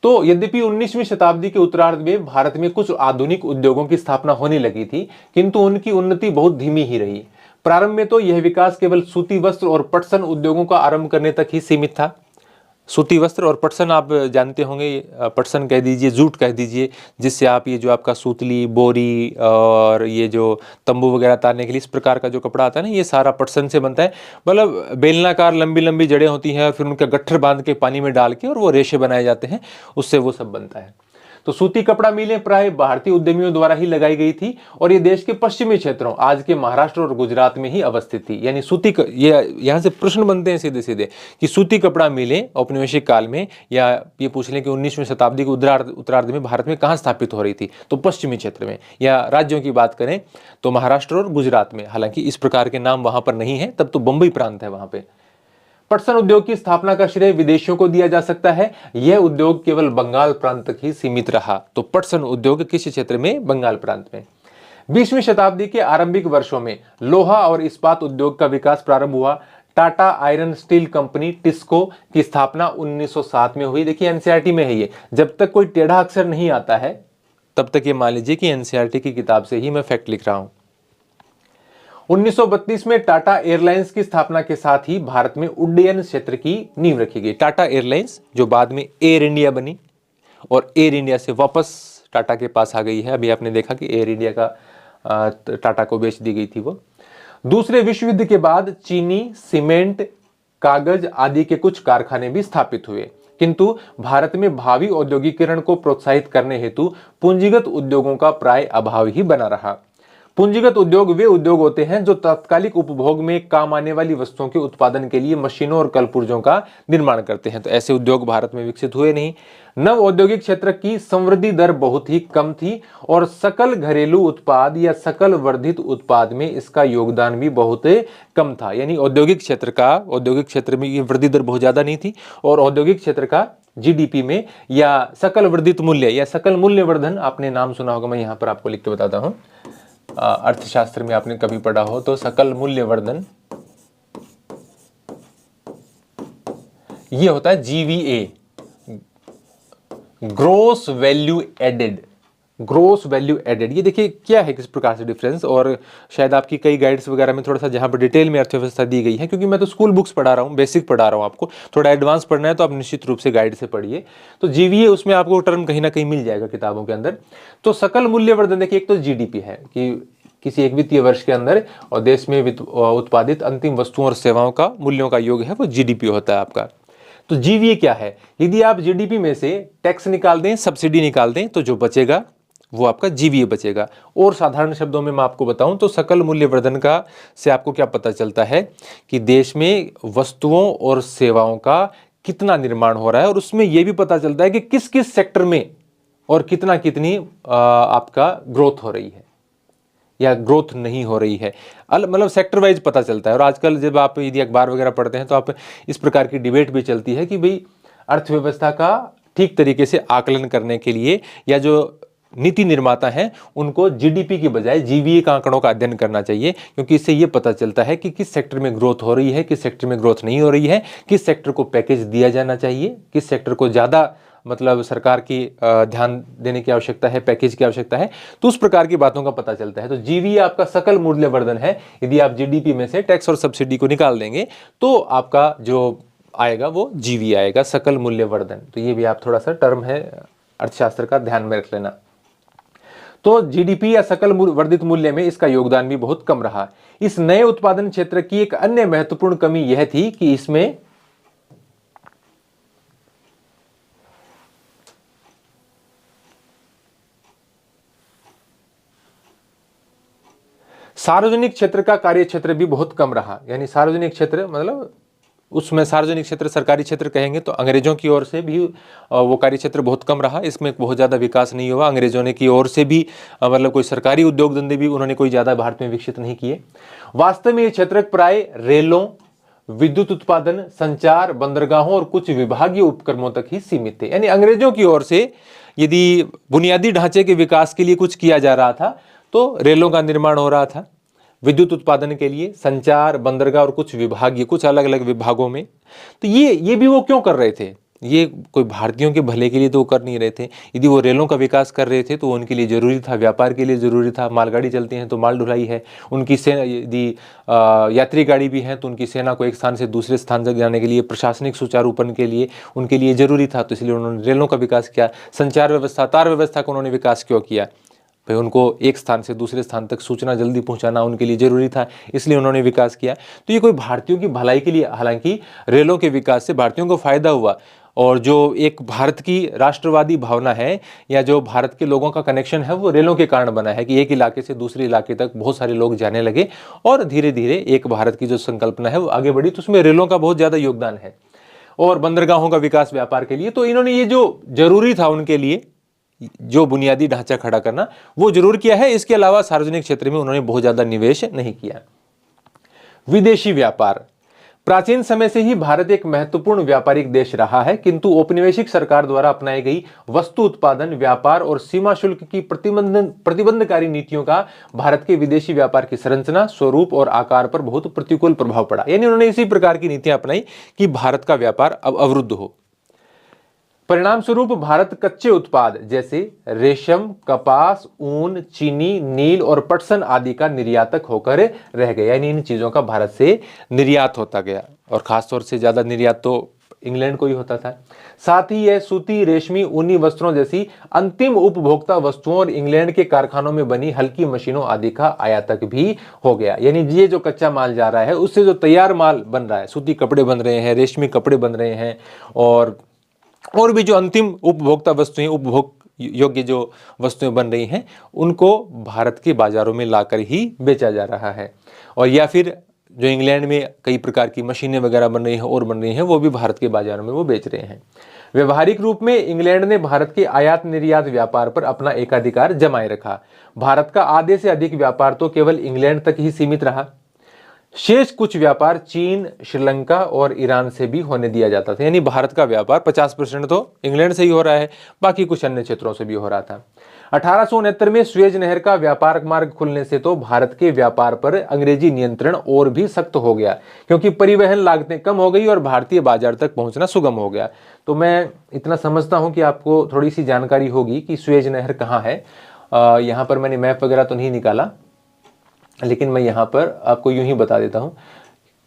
तो यद्यपि 19वीं शताब्दी के उत्तरार्ध में भारत में कुछ आधुनिक उद्योगों की स्थापना होने लगी थी, किंतु उनकी उन्नति बहुत धीमी ही रही। प्रारंभ में तो यह विकास केवल सूती वस्त्र और पटसन उद्योगों का आरंभ करने तक ही सीमित था। सूती वस्त्र और पटसन आप जानते होंगे, पटसन कह दीजिए, जूट कह दीजिए, जिससे आप ये जो आपका सूतली, बोरी और ये जो तंबू वगैरह तारने के लिए इस प्रकार का जो कपड़ा आता है ना, ये सारा पटसन से बनता है। मतलब बेलनाकार लंबी लंबी जड़ें होती हैं और फिर उनका गट्ठर बांध के पानी में डाल के और वो रेशे बनाए जाते हैं, उससे वो सब बनता है। तो सूती कपड़ा मिलें प्राय भारतीय उद्यमियों द्वारा ही लगाई गई थी और ये देश के पश्चिमी क्षेत्रों, आज के महाराष्ट्र और गुजरात में ही अवस्थित थी। यानी ये यहाँ से प्रश्न बनते हैं सीधे सीधे कि सूती कपड़ा मिलें औपनिवेशिक काल में, या ये पूछ लें कि 19वीं शताब्दी के उत्तरार्ध में भारत में कहाँ स्थापित हो रही थी, तो पश्चिमी क्षेत्र में। या राज्यों की बात करें तो महाराष्ट्र और गुजरात में, हालांकि इस प्रकार के नाम वहां पर नहीं है, तब तो बंबई प्रांत है वहां पे। पटसन उद्योग की स्थापना का श्रेय विदेशियों को दिया जा सकता है। यह उद्योग केवल बंगाल प्रांत तक ही सीमित रहा। तो पटसन उद्योग किस क्षेत्र में? बंगाल प्रांत में। 20वीं शताब्दी के आरंभिक वर्षों में लोहा और इस्पात उद्योग का विकास प्रारंभ हुआ। Tata iron steel company TISCO की स्थापना 1907 में हुई। देखिए एनसीईआरटी में है ये, जब तक कोई टेढ़ा अक्षर नहीं आता है तब तक ये मान लीजिए कि एनसीईआरटी की किताब से ही मैं फैक्ट लिख रहा हूं। 1932 में टाटा एयरलाइंस की स्थापना के साथ ही भारत में उड्डयन क्षेत्र की नींव रखी गई। टाटा एयरलाइंस जो बाद में एयर इंडिया बनी और एयर इंडिया से वापस टाटा के पास आ गई है। अभी आपने देखा कि एयर इंडिया का टाटा को बेच दी गई थी वो। दूसरे विश्व युद्ध के बाद चीनी, सीमेंट, कागज आदि के कुछ कारखाने भी स्थापित हुए, किंतु भारत में भावी औद्योगिकीकरण को प्रोत्साहित करने हेतु पूंजीगत उद्योगों का प्राय अभाव ही बना रहा। पूंजीगत उद्योग वे उद्योग होते हैं जो तात्कालिक उपभोग में काम आने वाली वस्तुओं के उत्पादन के लिए मशीनों और कलपुर्जों का निर्माण करते हैं। तो ऐसे उद्योग भारत में विकसित हुए नहीं। नव औद्योगिक क्षेत्र की संवृद्धि दर बहुत ही कम थी और सकल घरेलू उत्पाद या सकल वर्धित उत्पाद में इसका योगदान भी बहुत कम था। यानी औद्योगिक क्षेत्र में ये वृद्धि दर बहुत ज्यादा नहीं थी और औद्योगिक क्षेत्र का जीडीपी में या सकल वर्धित मूल्य या सकल मूल्य वर्धन, आपने नाम सुना होगा, मैं यहाँ पर आपको लिख के बताता हूँ। अर्थशास्त्र में आपने कभी पढ़ा हो तो सकल मूल्यवर्धन ये होता है GVA, gross value added. Gross value added, ये देखिए क्या है, किस प्रकार से डिफरेंस। और शायद आपकी कई गाइड्स वगैरह में थोड़ा सा जहां पर डिटेल में अर्थव्यवस्था दी गई है, क्योंकि मैं तो स्कूल बुक्स पढ़ा रहा हूं, बेसिक पढ़ा रहा हूं, आपको थोड़ा एडवांस पढ़ना है तो आप निश्चित रूप से गाइड से पढ़िए। तो जीवीए उसमें आपको टर्म कहीं ना कहीं मिल जाएगा किताबों के अंदर। तो सकल मूल्यवर्धन देखिए, एक तो जीडीपी है कि किसी एक वित्तीय वर्ष के अंदर और देश में उत्पादित अंतिम वस्तुओं और सेवाओं का मूल्यों का योग है, वो जीडीपी होता है आपका। तो जीवीए क्या है? यदि आप जीडीपी में से टैक्स निकाल दें, सब्सिडी निकाल दें, तो जो बचेगा वो आपका जीवीए बचेगा। और साधारण शब्दों में मैं आपको बताऊं तो सकल मूल्यवर्धन का से आपको क्या पता चलता है कि देश में वस्तुओं और सेवाओं का कितना निर्माण हो रहा है, और उसमें यह भी पता चलता है कि किस किस सेक्टर में और कितनी आपका ग्रोथ हो रही है या ग्रोथ नहीं हो रही है। मतलब सेक्टर वाइज पता चलता है। और आजकल जब आप यदि अखबार वगैरह पढ़ते हैं तो आप इस प्रकार की डिबेट भी चलती है कि भाई अर्थव्यवस्था का ठीक तरीके से आकलन करने के लिए या जो नीति निर्माता हैं उनको जीडीपी की बजाय जीवीए का आंकड़ों का अध्ययन करना चाहिए, क्योंकि इससे ये पता चलता है कि किस सेक्टर में ग्रोथ हो रही है, किस सेक्टर में ग्रोथ नहीं हो रही है, किस सेक्टर को पैकेज दिया जाना चाहिए, किस सेक्टर को ज़्यादा मतलब सरकार की ध्यान देने की आवश्यकता है, पैकेज की आवश्यकता है। तो उस प्रकार की बातों का पता चलता है। तो जीवीए आपका सकल मूल्यवर्धन है। यदि आप जीडीपी में से टैक्स और सब्सिडी को निकाल देंगे तो आपका जो आएगा वो जीवीए आएगा, सकल मूल्यवर्धन। तो ये भी आप थोड़ा सा टर्म है अर्थशास्त्र का, ध्यान में रख लेना। तो जीडीपी या सकल वर्धित मूल्य में इसका योगदान भी बहुत कम रहा। इस नए उत्पादन क्षेत्र की एक अन्य महत्वपूर्ण कमी यह थी कि इसमें सार्वजनिक क्षेत्र का कार्य क्षेत्र भी बहुत कम रहा। यानी सार्वजनिक क्षेत्र मतलब उसमें सार्वजनिक क्षेत्र, सरकारी क्षेत्र कहेंगे तो अंग्रेजों की ओर से भी वो कार्य क्षेत्र बहुत कम रहा। इसमें बहुत ज़्यादा विकास नहीं हुआ। अंग्रेजों ने की ओर से भी मतलब कोई सरकारी उद्योग धंधे भी उन्होंने कोई ज़्यादा भारत में विकसित नहीं किए। वास्तव में ये क्षेत्र प्राय रेलों, विद्युत उत्पादन, संचार, बंदरगाहों और कुछ विभागीय उपक्रमों तक ही सीमित थे। यानी अंग्रेजों की ओर से यदि बुनियादी ढांचे के विकास के लिए कुछ किया जा रहा था तो रेलों का निर्माण हो रहा था, विद्युत उत्पादन के लिए संचार, बंदरगाह और कुछ विभाग, ये कुछ अलग अलग विभागों में। तो ये भी वो क्यों कर रहे थे? ये कोई भारतीयों के भले के लिए तो वो कर नहीं रहे थे। यदि वो रेलों का विकास कर रहे थे तो उनके लिए जरूरी था, व्यापार के लिए जरूरी था। मालगाड़ी चलती हैं तो माल ढुलाई है, उनकी सेना, यदि यात्री गाड़ी भी है तो उनकी सेना को एक स्थान से दूसरे स्थान तक जाने के लिए, प्रशासनिक सुचारूपन के लिए उनके लिए जरूरी था। तो इसलिए उन्होंने रेलों का विकास किया। संचार व्यवस्था, तार व्यवस्था का उन्होंने विकास क्यों किया? भाई उनको एक स्थान से दूसरे स्थान तक सूचना जल्दी पहुंचाना उनके लिए जरूरी था, इसलिए उन्होंने विकास किया। तो ये कोई भारतीयों की भलाई के लिए, हालांकि रेलों के विकास से भारतीयों को फायदा हुआ, और जो एक भारत की राष्ट्रवादी भावना है या जो भारत के लोगों का कनेक्शन है वो रेलों के कारण बना है कि एक इलाके से दूसरे इलाके तक बहुत सारे लोग जाने लगे और धीरे धीरे एक भारत की जो संकल्पना है वो आगे बढ़ी। तो उसमें रेलों का बहुत ज्यादा योगदान है। और बंदरगाहों का विकास व्यापार के लिए, तो इन्होंने ये जो जरूरी था उनके लिए, जो बुनियादी ढांचा खड़ा करना, वो जरूर किया है। इसके अलावा सार्वजनिक क्षेत्र में उन्होंने बहुत ज्यादा निवेश नहीं किया। विदेशी व्यापार, प्राचीन समय से ही भारत एक महत्वपूर्ण व्यापारिक देश रहा है, किंतु औपनिवेशिक सरकार द्वारा अपनाई गई वस्तु उत्पादन, व्यापार और सीमा शुल्क की प्रतिबंधकारी नीतियों का भारत के विदेशी व्यापार की संरचना, स्वरूप और आकार पर बहुत प्रतिकूल प्रभाव पड़ा। यानी उन्होंने इसी प्रकार की नीतियां अपनाई कि भारत का व्यापार अब अवरुद्ध हो। परिणाम स्वरूप भारत कच्चे उत्पाद जैसे रेशम, कपास, ऊन, चीनी, नील और पटसन आदि का निर्यातक होकर रह गया। यानी इन चीजों का भारत से निर्यात होता गया, और खासतौर से ज्यादा निर्यात तो इंग्लैंड को ही होता था। साथ ही यह सूती, रेशमी, ऊनी वस्त्रों जैसी अंतिम उपभोक्ता वस्तुओं और इंग्लैंड के कारखानों में बनी हल्की मशीनों आदि का आयातक भी हो गया। यानी ये जो कच्चा माल जा रहा है उससे जो तैयार माल बन रहा है, सूती कपड़े बन रहे हैं, रेशमी कपड़े बन रहे हैं, और भी जो अंतिम उपभोक्ता वस्तुएं, उपभोग योग्य जो वस्तुएं बन रही हैं, उनको भारत के बाजारों में लाकर ही बेचा जा रहा है। और या फिर जो इंग्लैंड में कई प्रकार की मशीनें वगैरह बन रही हैं और बन रही हैं, वो भी भारत के बाजारों में वो बेच रहे हैं। व्यवहारिक रूप में इंग्लैंड ने भारत के आयात निर्यात व्यापार पर अपना एकाधिकार जमाए रखा। भारत का आधे से अधिक व्यापार तो केवल इंग्लैंड तक ही सीमित रहा। शेष कुछ व्यापार चीन, श्रीलंका और ईरान से भी होने दिया जाता था। यानी भारत का व्यापार 50% तो इंग्लैंड से ही हो रहा है, बाकी कुछ अन्य क्षेत्रों से भी हो रहा था। 1869 में सुएज नहर का व्यापार मार्ग खुलने से तो भारत के व्यापार पर अंग्रेजी नियंत्रण और भी सख्त हो गया, क्योंकि परिवहन लागतें कम हो गई और भारतीय बाजार तक पहुंचना सुगम हो गया। तो मैं इतना समझता हूं कि आपको थोड़ी सी जानकारी होगी कि सुएज नहर कहाँ है। यहाँ पर मैंने मैप वगैरह तो नहीं निकाला, लेकिन मैं यहाँ पर आपको यूं ही बता देता हूँ।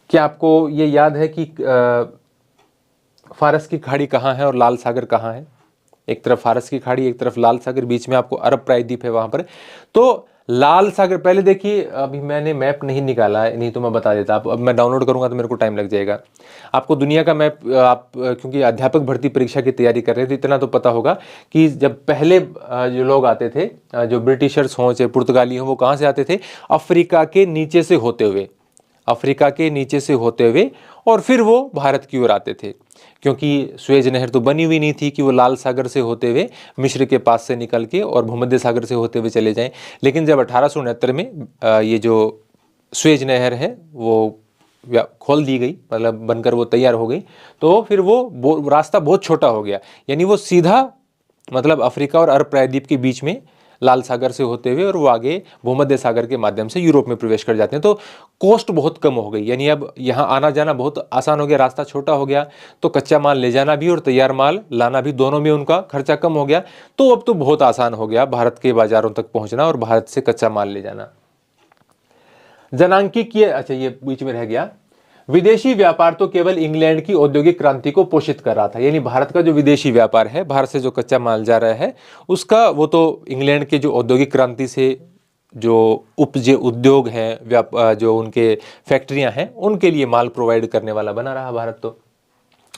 क्या आपको ये याद है कि फारस की खाड़ी कहाँ है और लाल सागर कहाँ है? एक तरफ फारस की खाड़ी, एक तरफ लाल सागर, बीच में आपको अरब प्रायद्वीप है वहाँ पर। तो लाल सागर, पहले देखिए, अभी मैंने मैप नहीं निकाला है, नहीं तो मैं बता देता। अब मैं डाउनलोड करूंगा तो मेरे को टाइम लग जाएगा। आपको दुनिया का मैप, आप क्योंकि अध्यापक भर्ती परीक्षा की तैयारी कर रहे थे, इतना तो पता होगा कि जब पहले जो लोग आते थे, जो ब्रिटिशर्स हों चाहे पुर्तगाली हों, वो कहाँ से आते थे? अफ्रीका के नीचे से होते हुए, अफ्रीका के नीचे से होते हुए, और फिर वो भारत की ओर आते थे, क्योंकि सुएज नहर तो बनी हुई नहीं थी कि वो लाल सागर से होते हुए मिस्र के पास से निकल के और भूमध्य सागर से होते हुए चले जाएं। लेकिन जब 1869 में ये जो सुएज नहर है वो खोल दी गई, मतलब बनकर वो तैयार हो गई, तो फिर वो रास्ता बहुत छोटा हो गया। यानी वो सीधा, मतलब अफ्रीका और अरब प्रायद्वीप के बीच में लाल सागर से होते हुए और वो आगे भूमध्य सागर के माध्यम से यूरोप में प्रवेश कर जाते हैं। तो कॉस्ट बहुत कम हो गई, यानी अब यहाँ आना जाना बहुत आसान हो गया, रास्ता छोटा हो गया, तो कच्चा माल ले जाना भी और तैयार माल लाना भी, दोनों में उनका खर्चा कम हो गया। तो अब तो बहुत आसान हो गया भारत के बाजारों तक पहुंचना और भारत से कच्चा माल ले जाना। जनांकीय, अच्छा ये बीच में रह गया। विदेशी व्यापार तो केवल इंग्लैंड की औद्योगिक क्रांति को पोषित कर रहा था। यानी भारत का जो विदेशी व्यापार है, भारत से जो कच्चा माल जा रहा है उसका, वो तो इंग्लैंड के जो औद्योगिक क्रांति से जो उपजे उद्योग हैं, जो उनके फैक्ट्रियां हैं, उनके लिए माल प्रोवाइड करने वाला बना रहा भारत। तो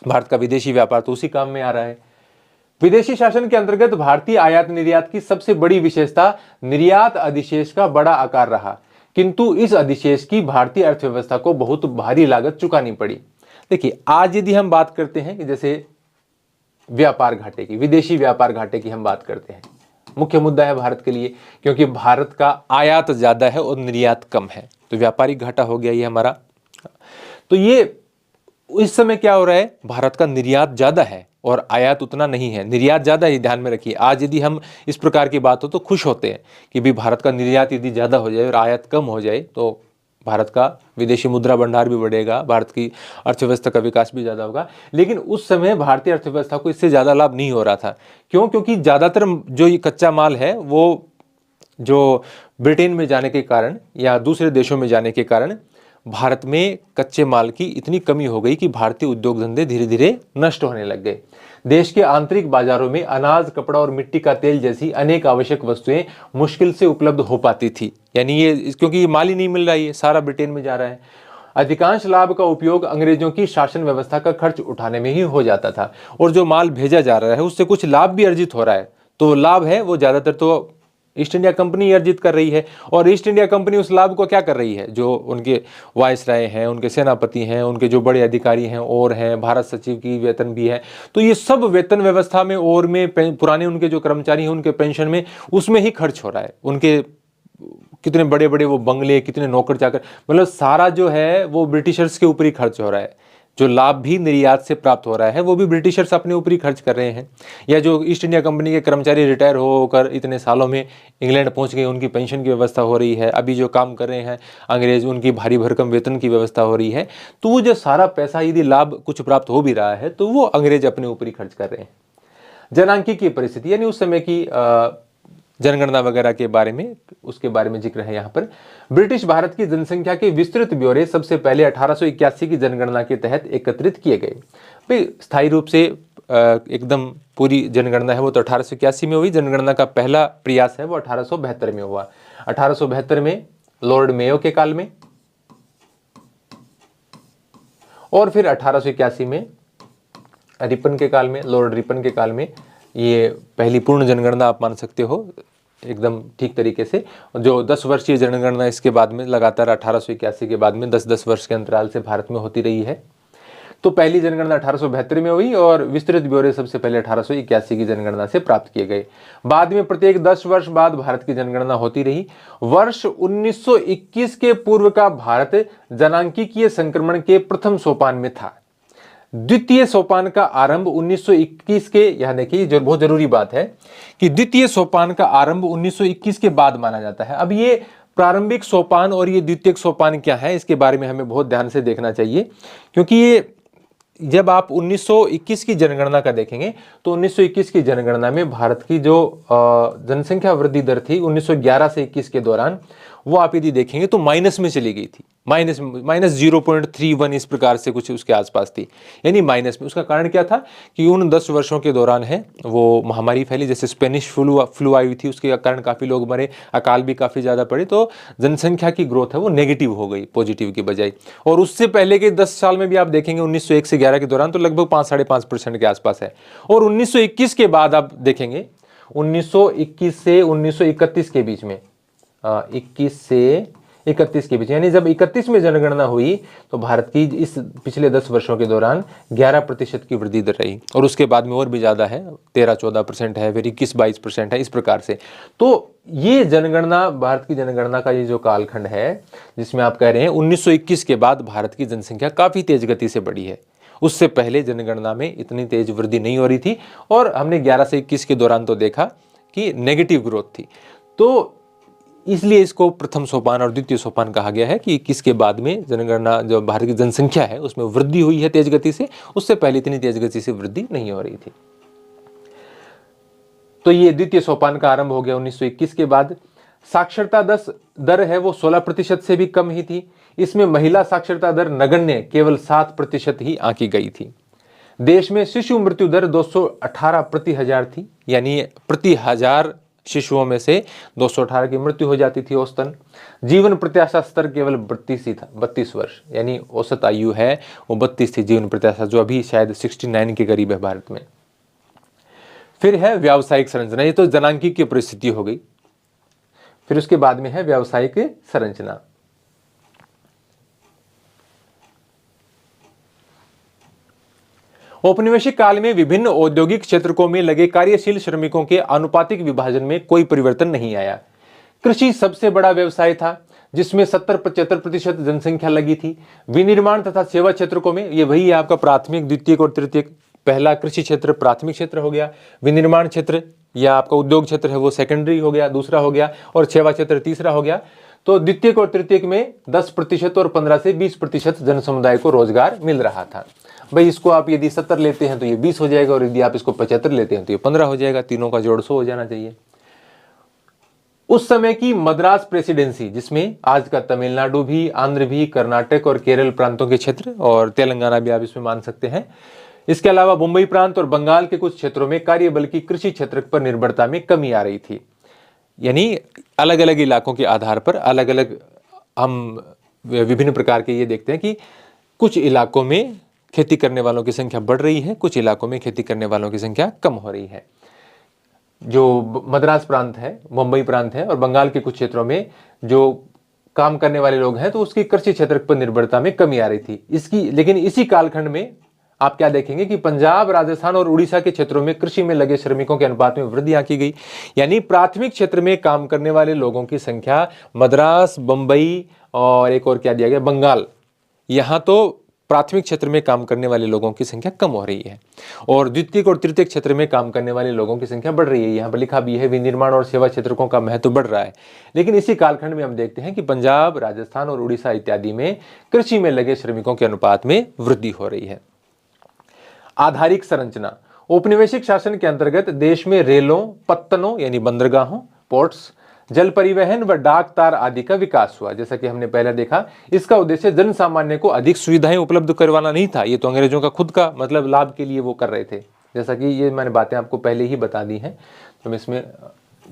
भारत का विदेशी व्यापार तो उसी काम में आ रहा है। विदेशी शासन के अंतर्गत भारतीय आयात निर्यात की सबसे बड़ी विशेषता निर्यात अधिशेष का बड़ा आकार रहा, किंतु इस अधिशेष की भारतीय अर्थव्यवस्था को बहुत भारी लागत चुकानी पड़ी। देखिए, आज यदि हम बात करते हैं कि जैसे व्यापार घाटे की, विदेशी व्यापार घाटे की हम बात करते हैं, मुख्य मुद्दा है भारत के लिए, क्योंकि भारत का आयात ज्यादा है और निर्यात कम है, तो व्यापारिक घाटा हो गया ये हमारा। तो ये इस समय क्या हो रहा है, भारत का निर्यात ज्यादा है और आयात उतना नहीं है, निर्यात ज़्यादा है, ध्यान में रखिए। आज यदि हम इस प्रकार की बात हो तो खुश होते हैं कि भी भारत का निर्यात यदि ज़्यादा हो जाए और आयात कम हो जाए तो भारत का विदेशी मुद्रा भंडार भी बढ़ेगा, भारत की अर्थव्यवस्था का विकास भी ज़्यादा होगा। लेकिन उस समय भारतीय अर्थव्यवस्था को इससे ज़्यादा लाभ नहीं हो रहा था। क्यों? क्योंकि ज़्यादातर जो ये कच्चा माल है वो जो ब्रिटेन में जाने के कारण या दूसरे देशों में जाने के कारण भारत में कच्चे माल की इतनी कमी हो गई कि भारतीय उद्योग धंधे धीरे धीरे नष्ट होने लग गए। देश के आंतरिक बाजारों में अनाज, कपड़ा और मिट्टी का तेल जैसी अनेक आवश्यक वस्तुएं मुश्किल से उपलब्ध हो पाती थी। यानी ये क्योंकि ये माल ही नहीं मिल रहा है, ये सारा ब्रिटेन में जा रहा है। अधिकांश लाभ का उपयोग अंग्रेजों की शासन व्यवस्था का खर्च उठाने में ही हो जाता था, और जो माल भेजा जा रहा है उससे कुछ लाभ भी अर्जित हो रहा है। तो लाभ है वो ज्यादातर तो ईस्ट इंडिया कंपनी अर्जित कर रही है, और ईस्ट इंडिया कंपनी उस लाभ को क्या कर रही है? जो उनके वायसराय हैं, उनके सेनापति हैं, उनके जो बड़े अधिकारी हैं और हैं, भारत सचिव की वेतन भी है, तो ये सब वेतन व्यवस्था में और में पुराने उनके जो कर्मचारी हैं उनके पेंशन में, उसमें ही खर्च हो रहा है। उनके कितने बड़े बड़े वो बंगले, कितने नौकर चाकर, मतलब सारा जो है वो ब्रिटिशर्स के ऊपर ही खर्च हो रहा है। जो लाभ भी निर्यात से प्राप्त हो रहा है वो भी ब्रिटिशर्स अपने ऊपर ही खर्च कर रहे हैं। या जो ईस्ट इंडिया कंपनी के कर्मचारी रिटायर होकर इतने सालों में इंग्लैंड पहुंच गए, उनकी पेंशन की व्यवस्था हो रही है। अभी जो काम कर रहे हैं अंग्रेज, उनकी भारी भरकम वेतन की व्यवस्था हो रही है। तो वो जो सारा पैसा यदि लाभ कुछ प्राप्त हो भी रहा है तो वो अंग्रेज अपने ऊपर ही खर्च कर रहे हैं। जनांकी की परिस्थिति यानी उस समय की जनगणना वगैरह के बारे में, उसके बारे में जिक्र है यहाँ पर। ब्रिटिश भारत की जनसंख्या के विस्तृत ब्यौरे सबसे पहले 1881 की जनगणना के तहत एकत्रित किए गए। भाई स्थायी रूप से एकदम पूरी जनगणना है वो तो 1881 में हुई। जनगणना का पहला प्रयास है वो 1872 में हुआ। 1872 में लॉर्ड मेयो के काल में, और फिर 1881 में रिपन के काल में, लॉर्ड रिपन के काल में ये पहली पूर्ण जनगणना आप मान सकते हो एकदम ठीक तरीके से। जो 10 वर्षीय जनगणना इसके बाद में लगातार 1881 के बाद में 10-10 वर्ष के अंतराल से भारत में होती रही है। तो पहली जनगणना 1872 में हुई और विस्तृत ब्यौरे सबसे पहले 1881 की जनगणना से प्राप्त किए गए। बाद में प्रत्येक 10 वर्ष बाद भारत की जनगणना होती रही। वर्ष 1921 के पूर्व का भारत जनांकीय संक्रमण के प्रथम सोपान में था। द्वितीय सोपान का आरंभ 1921 के, यहां देखिए जो बहुत जरूरी बात है कि द्वितीय सोपान का आरंभ 1921 के बाद माना जाता है। अब ये प्रारंभिक सोपान और ये द्वितीय सोपान क्या है, इसके बारे में हमें बहुत ध्यान से देखना चाहिए, क्योंकि ये जब आप 1921 की जनगणना का देखेंगे तो 1921 की जनगणना में भारत की जो जनसंख्या वृद्धि दर थी 1911 से 21 के दौरान, वो आप यदि देखेंगे तो माइनस में चली गई थी। माइनस 0.31 इस प्रकार से कुछ उसके आसपास थी, यानी माइनस में। उसका कारण क्या था कि उन 10 वर्षों के दौरान है वो महामारी फैली, जैसे स्पेनिश फ्लू आई हुई थी, उसके कारण काफ़ी लोग मरे, अकाल भी काफ़ी ज़्यादा पड़े। तो जनसंख्या की ग्रोथ है वो नेगेटिव हो गई पॉजिटिव की बजाय। और उससे पहले के 10 साल में भी आप देखेंगे 1901 से 11 के दौरान तो लगभग 5-5.5% के आसपास है। और 1921 के बाद आप देखेंगे 1921 से 1931 के बीच में, 21 से 31 के बीच, यानी जब 31 में जनगणना हुई तो भारत की इस पिछले 10 वर्षों के दौरान 11% की वृद्धि दर रही। और उसके बाद में और भी ज़्यादा है, 13-14% है, फिर 21-22% है, इस प्रकार से। तो ये जनगणना, भारत की जनगणना का ये जो कालखंड है जिसमें आप कह रहे हैं 1921 के बाद भारत की जनसंख्या काफ़ी तेज गति से बढ़ी है। उससे पहले जनगणना में इतनी तेज वृद्धि नहीं हो रही थी, और हमने 11 से 21 के दौरान तो देखा कि नेगेटिव ग्रोथ थी। तो इसलिए इसको प्रथम सोपान और द्वितीय सोपान कहा गया है कि किसके बाद में जनगणना, जो भारत की जनसंख्या है उसमें वृद्धि हुई है तेज गति से, उससे पहले इतनी तेज गति से वृद्धि नहीं हो रही थी। तो ये द्वितीय सोपान का आरंभ हो गया 1921 के बाद। साक्षरता दर है वो 16% से भी कम ही थी। इसमें महिला साक्षरता दर नगण्य केवल 7% ही आंकी गई थी। देश में शिशु मृत्यु दर 218 प्रति हजार थी, यानी प्रति 1000 शिशुओं में से 218 की मृत्यु हो जाती थी औसतन। जीवन प्रत्याशा स्तर केवल 32 ही था, 32 वर्ष, यानी औसत आयु है वो 32 थी जीवन प्रत्याशा, जो अभी शायद 69 के करीब है भारत में। फिर है व्यावसायिक संरचना, ये तो जनांकी की परिस्थिति हो गई। फिर उसके बाद में है व्यावसायिक संरचना। औपनिवेशिक काल में विभिन्न औद्योगिक क्षेत्रों में लगे कार्यशील श्रमिकों के आनुपातिक विभाजन में कोई परिवर्तन नहीं आया। कृषि सबसे बड़ा व्यवसाय था जिसमें 70-75% जनसंख्या लगी थी। विनिर्माण तथा सेवा क्षेत्रों में, ये वही है आपका प्राथमिक, द्वितीयक और तृतीयक, पहला कृषि क्षेत्र प्राथमिक क्षेत्र हो गया, विनिर्माण क्षेत्र या आपका उद्योग क्षेत्र है वो सेकेंडरी हो गया, दूसरा हो गया, और सेवा क्षेत्र तीसरा हो गया। तो द्वितीयक और तृतीयक में 10% और 15 से 20% जन समुदाय को रोजगार मिल रहा था। भाई इसको आप यदि 70 लेते हैं तो ये 20 हो जाएगा, और यदि आप इसको 75 लेते हैं तो ये 15 हो जाएगा। तीनों का जोड़ 100 हो जाना चाहिए। उस समय की मद्रास प्रेसिडेंसी, जिसमें आज का तमिलनाडु भी, आंध्र भी, कर्नाटक और केरल प्रांतों के क्षेत्र, और तेलंगाना भी आप इसमें मान सकते हैं। इसके अलावा मुंबई प्रांत और बंगाल के कुछ क्षेत्रों में कार्यबल की कृषि क्षेत्र पर निर्भरता में कमी आ रही थी। यानी अलग अलग इलाकों के आधार पर अलग अलग हम विभिन्न प्रकार के ये देखते हैं कि कुछ इलाकों में खेती करने वालों की संख्या बढ़ रही है, कुछ इलाकों में खेती करने वालों की संख्या कम हो रही है। जो मद्रास प्रांत है, मुंबई प्रांत है और बंगाल के कुछ क्षेत्रों में जो काम करने वाले लोग हैं तो उसकी कृषि क्षेत्र पर निर्भरता में कमी आ रही थी। लेकिन इसी कालखंड में आप क्या देखेंगे कि पंजाब, राजस्थान और उड़ीसा के क्षेत्रों में कृषि में लगे श्रमिकों के अनुपात में वृद्धि की गई। यानी प्राथमिक क्षेत्र में काम करने वाले लोगों की संख्या मद्रास, बंबई और एक और क्या दिया गया, बंगाल, यहां तो प्राथमिक क्षेत्र में काम करने वाले लोगों की संख्या कम हो रही है, और द्वितीयक और तृतीयक क्षेत्र में काम करने वाले लोगों की संख्या बढ़ रही है। यहाँ पर लिखा भी है विनिर्माण और सेवा क्षेत्रों का महत्व बढ़ रहा है। लेकिन इसी कालखंड में हम देखते हैं कि पंजाब, राजस्थान और उड़ीसा इत्यादि में कृषि में लगे श्रमिकों के अनुपात में वृद्धि हो रही है। आधारिक संरचना। औपनिवेशिक शासन के अंतर्गत देश में रेलों, पत्तनों यानी बंदरगाहों, पोर्ट्स, जल परिवहन व डाक तार आदि का विकास हुआ। जैसा कि हमने पहले देखा, इसका उद्देश्य जन सामान्य को अधिक सुविधाएं उपलब्ध करवाना नहीं था, ये तो अंग्रेजों का खुद का मतलब लाभ के लिए वो कर रहे थे। जैसा कि ये मैंने बातें आपको पहले ही बता दी हैं, तो मैं इसमें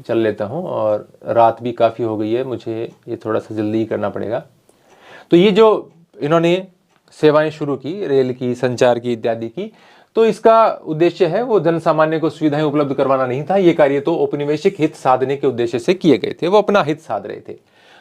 चल लेता हूँ, और रात भी काफ़ी हो गई है, मुझे ये थोड़ा सा जल्दी ही करना पड़ेगा। तो ये जो इन्होंने सेवाएं शुरू की, रेल की, संचार की इत्यादि की, तो इसका उद्देश्य है वो जन सामान्य को सुविधाएं उपलब्ध करवाना नहीं था। ये कार्य तो औपनिवेशिक हित साधने के उद्देश्य से किए गए थे, वो अपना हित साध रहे थे।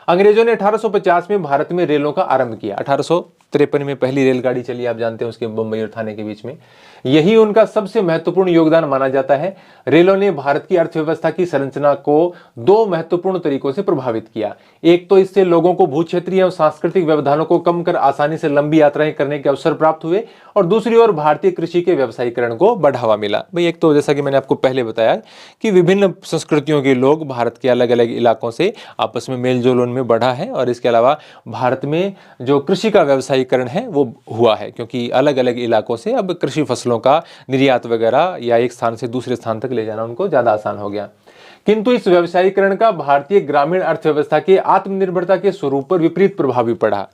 अंग्रेजों ने 1850 में भारत में रेलों का आरंभ किया। 1853 में पहली रेलगाड़ी चली, आप जानते हैं, उसके बम्बई और थाने के बीच में। यही उनका सबसे महत्वपूर्ण योगदान माना जाता है। रेलों ने भारत की अर्थव्यवस्था की संरचना को दो महत्वपूर्ण तरीकों से प्रभावित किया। एक तो इससे लोगों को भू क्षेत्रीय और सांस्कृतिक व्यवधानों को कम कर आसानी से लंबी यात्राएं करने के अवसर प्राप्त हुए, और दूसरी ओर भारतीय कृषि के व्यवसायीकरण को बढ़ावा मिला। भाई एक तो जैसा कि मैंने आपको पहले बताया कि विभिन्न संस्कृतियों के लोग भारत के अलग अलग इलाकों से आपस में मेल जोल उनमें बढ़ा है, और इसके अलावा भारत में जो कृषि का व्यवसायीकरण है वो हुआ है, क्योंकि अलग अलग इलाकों से अब कृषि फसलों का निर्यात वगैरह या एक स्थान से दूसरे स्थान तक ले जाना उनको ज्यादा आसान हो गया। किंतु इस व्यवसायीकरण का भारतीय ग्रामीण अर्थव्यवस्था के आत्मनिर्भरता के स्वरूप पर विपरीत प्रभाव भी पड़ा।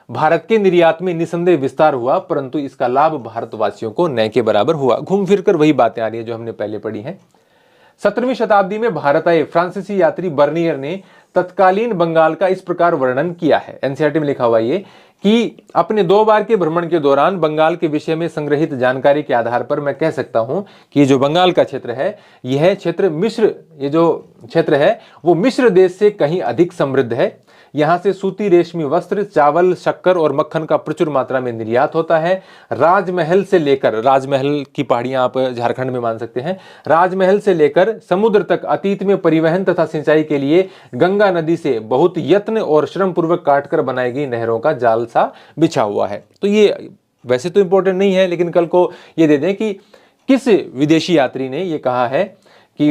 भारत के निर्यात में निसंदेह विस्तार हुआ, परंतु इसका लाभ भारतवासियों को न के बराबर हुआ। घूम फिर कर वही बातें आ रही है जो हमने पहले पढ़ी हैं। 17वीं शताब्दी में भारत आए फ्रांसीसी यात्री बर्नियर ने तत्कालीन बंगाल का इस प्रकार वर्णन किया है, एनसीईआरटी में लिखा हुआ ये, कि अपने 2 बार के भ्रमण के दौरान बंगाल के विषय में संग्रहित जानकारी के आधार पर मैं कह सकता हूं कि जो बंगाल का क्षेत्र है, यह क्षेत्र मिस्र, ये जो क्षेत्र है वो मिस्र देश से कहीं अधिक समृद्ध है। यहाँ से सूती रेशमी वस्त्र, चावल, शक्कर और मक्खन का प्रचुर मात्रा में निर्यात होता है। राजमहल से लेकर, राजमहल की पहाड़ियां आप झारखंड में मान सकते हैं, राजमहल से लेकर समुद्र तक अतीत में परिवहन तथा सिंचाई के लिए गंगा नदी से बहुत यत्न और श्रम पूर्वक काटकर बनाई गई नहरों का जाल सा बिछा हुआ है। तो ये वैसे तो इंपॉर्टेंट नहीं है, लेकिन कल को ये दे दें कि किस विदेशी यात्री ने ये कहा है कि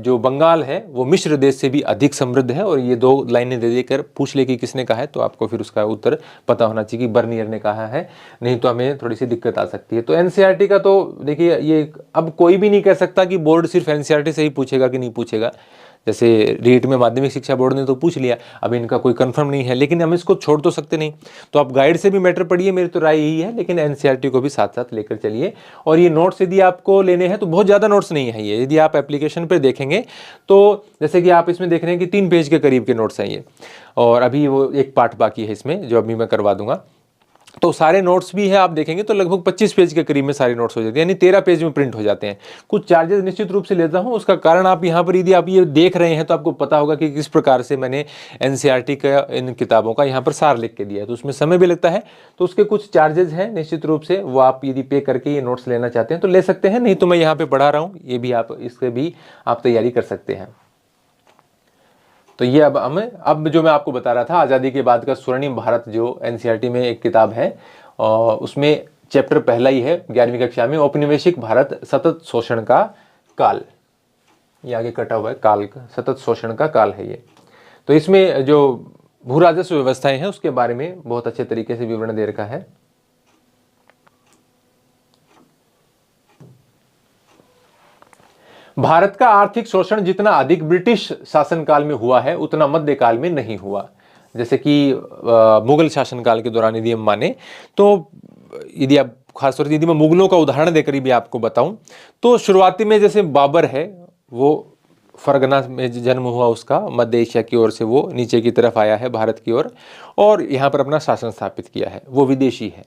जो बंगाल है वो मिस्र देश से भी अधिक समृद्ध है, और ये 2 लाइनें दे देकर पूछ ले कि किसने कहा है, तो आपको फिर उसका उत्तर पता होना चाहिए कि बर्नियर ने कहा है, नहीं तो हमें थोड़ी सी दिक्कत आ सकती है। तो एनसीईआरटी का तो देखिए, ये अब कोई भी नहीं कह सकता कि बोर्ड सिर्फ एनसीईआरटी से ही पूछेगा कि नहीं पूछेगा। जैसे रीट में माध्यमिक शिक्षा बोर्ड ने तो पूछ लिया, अब इनका कोई कंफर्म नहीं है, लेकिन हम इसको छोड़ तो सकते नहीं। तो आप गाइड से भी मैटर पढ़िए, मेरी तो राय यही है, लेकिन एनसीईआरटी को भी साथ साथ लेकर चलिए। और ये नोट्स यदि आपको लेने हैं तो बहुत ज़्यादा नोट्स नहीं है ये, यदि आप एप्लीकेशन पर देखेंगे तो जैसे कि आप इसमें देख रहे हैं कि 3 पेज के करीब के नोट्स हैं ये, और अभी वो एक पार्ट बाकी है इसमें जो अभी मैं करवा दूंगा। तो सारे नोट्स भी है, आप देखेंगे तो लगभग 25 पेज के करीब में सारे नोट्स हो जाते हैं, यानी 13 पेज में प्रिंट हो जाते हैं। कुछ चार्जेस निश्चित रूप से लेता हूं, उसका कारण आप यहाँ पर यदि आप ये देख रहे हैं तो आपको पता होगा कि किस प्रकार से मैंने एनसीईआरटी का इन किताबों का यहाँ पर सार लिख के दिया है, तो उसमें समय भी लगता है, तो उसके कुछ चार्जेस हैं निश्चित रूप से, वो आप यदि पे करके ये नोट्स लेना चाहते हैं तो ले सकते हैं, नहीं तो मैं यहाँ पे पढ़ा रहा हूँ, ये भी आप इससे भी आप तैयारी कर सकते हैं। तो ये अब जो मैं आपको बता रहा था, आज़ादी के बाद का स्वर्णिम भारत जो एनसीईआरटी में एक किताब है, और उसमें चैप्टर पहला ही है 11वीं कक्षा में, औपनिवेशिक भारत सतत शोषण का काल। ये आगे कटा हुआ है, काल का, सतत शोषण का काल है ये। तो इसमें जो भू राजस्व व्यवस्थाएं हैं उसके बारे में बहुत अच्छे तरीके से विवरण दे रखा है। भारत का आर्थिक शोषण जितना अधिक ब्रिटिश शासनकाल में हुआ है उतना मध्यकाल में नहीं हुआ। जैसे कि मुगल शासनकाल के दौरान यदि हम माने तो, यदि आप खासतौर से यदि मैं मुगलों का उदाहरण देकर भी आपको बताऊं तो शुरुआती में जैसे बाबर है, वो फरगना में जन्म हुआ उसका, मध्य एशिया की ओर से वो नीचे की तरफ आया है भारत की ओर, और यहाँ पर अपना शासन स्थापित किया है, वो विदेशी है।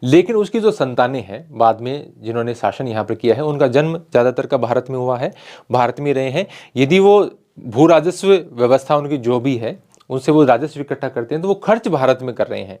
लेकिन उसकी जो संतानें हैं बाद में जिन्होंने शासन यहाँ पर किया है, उनका जन्म ज़्यादातर का भारत में हुआ है, भारत में रहे हैं। यदि वो भू राजस्व व्यवस्था उनकी जो भी है उनसे वो राजस्व इकट्ठा करते हैं तो वो खर्च भारत में कर रहे हैं।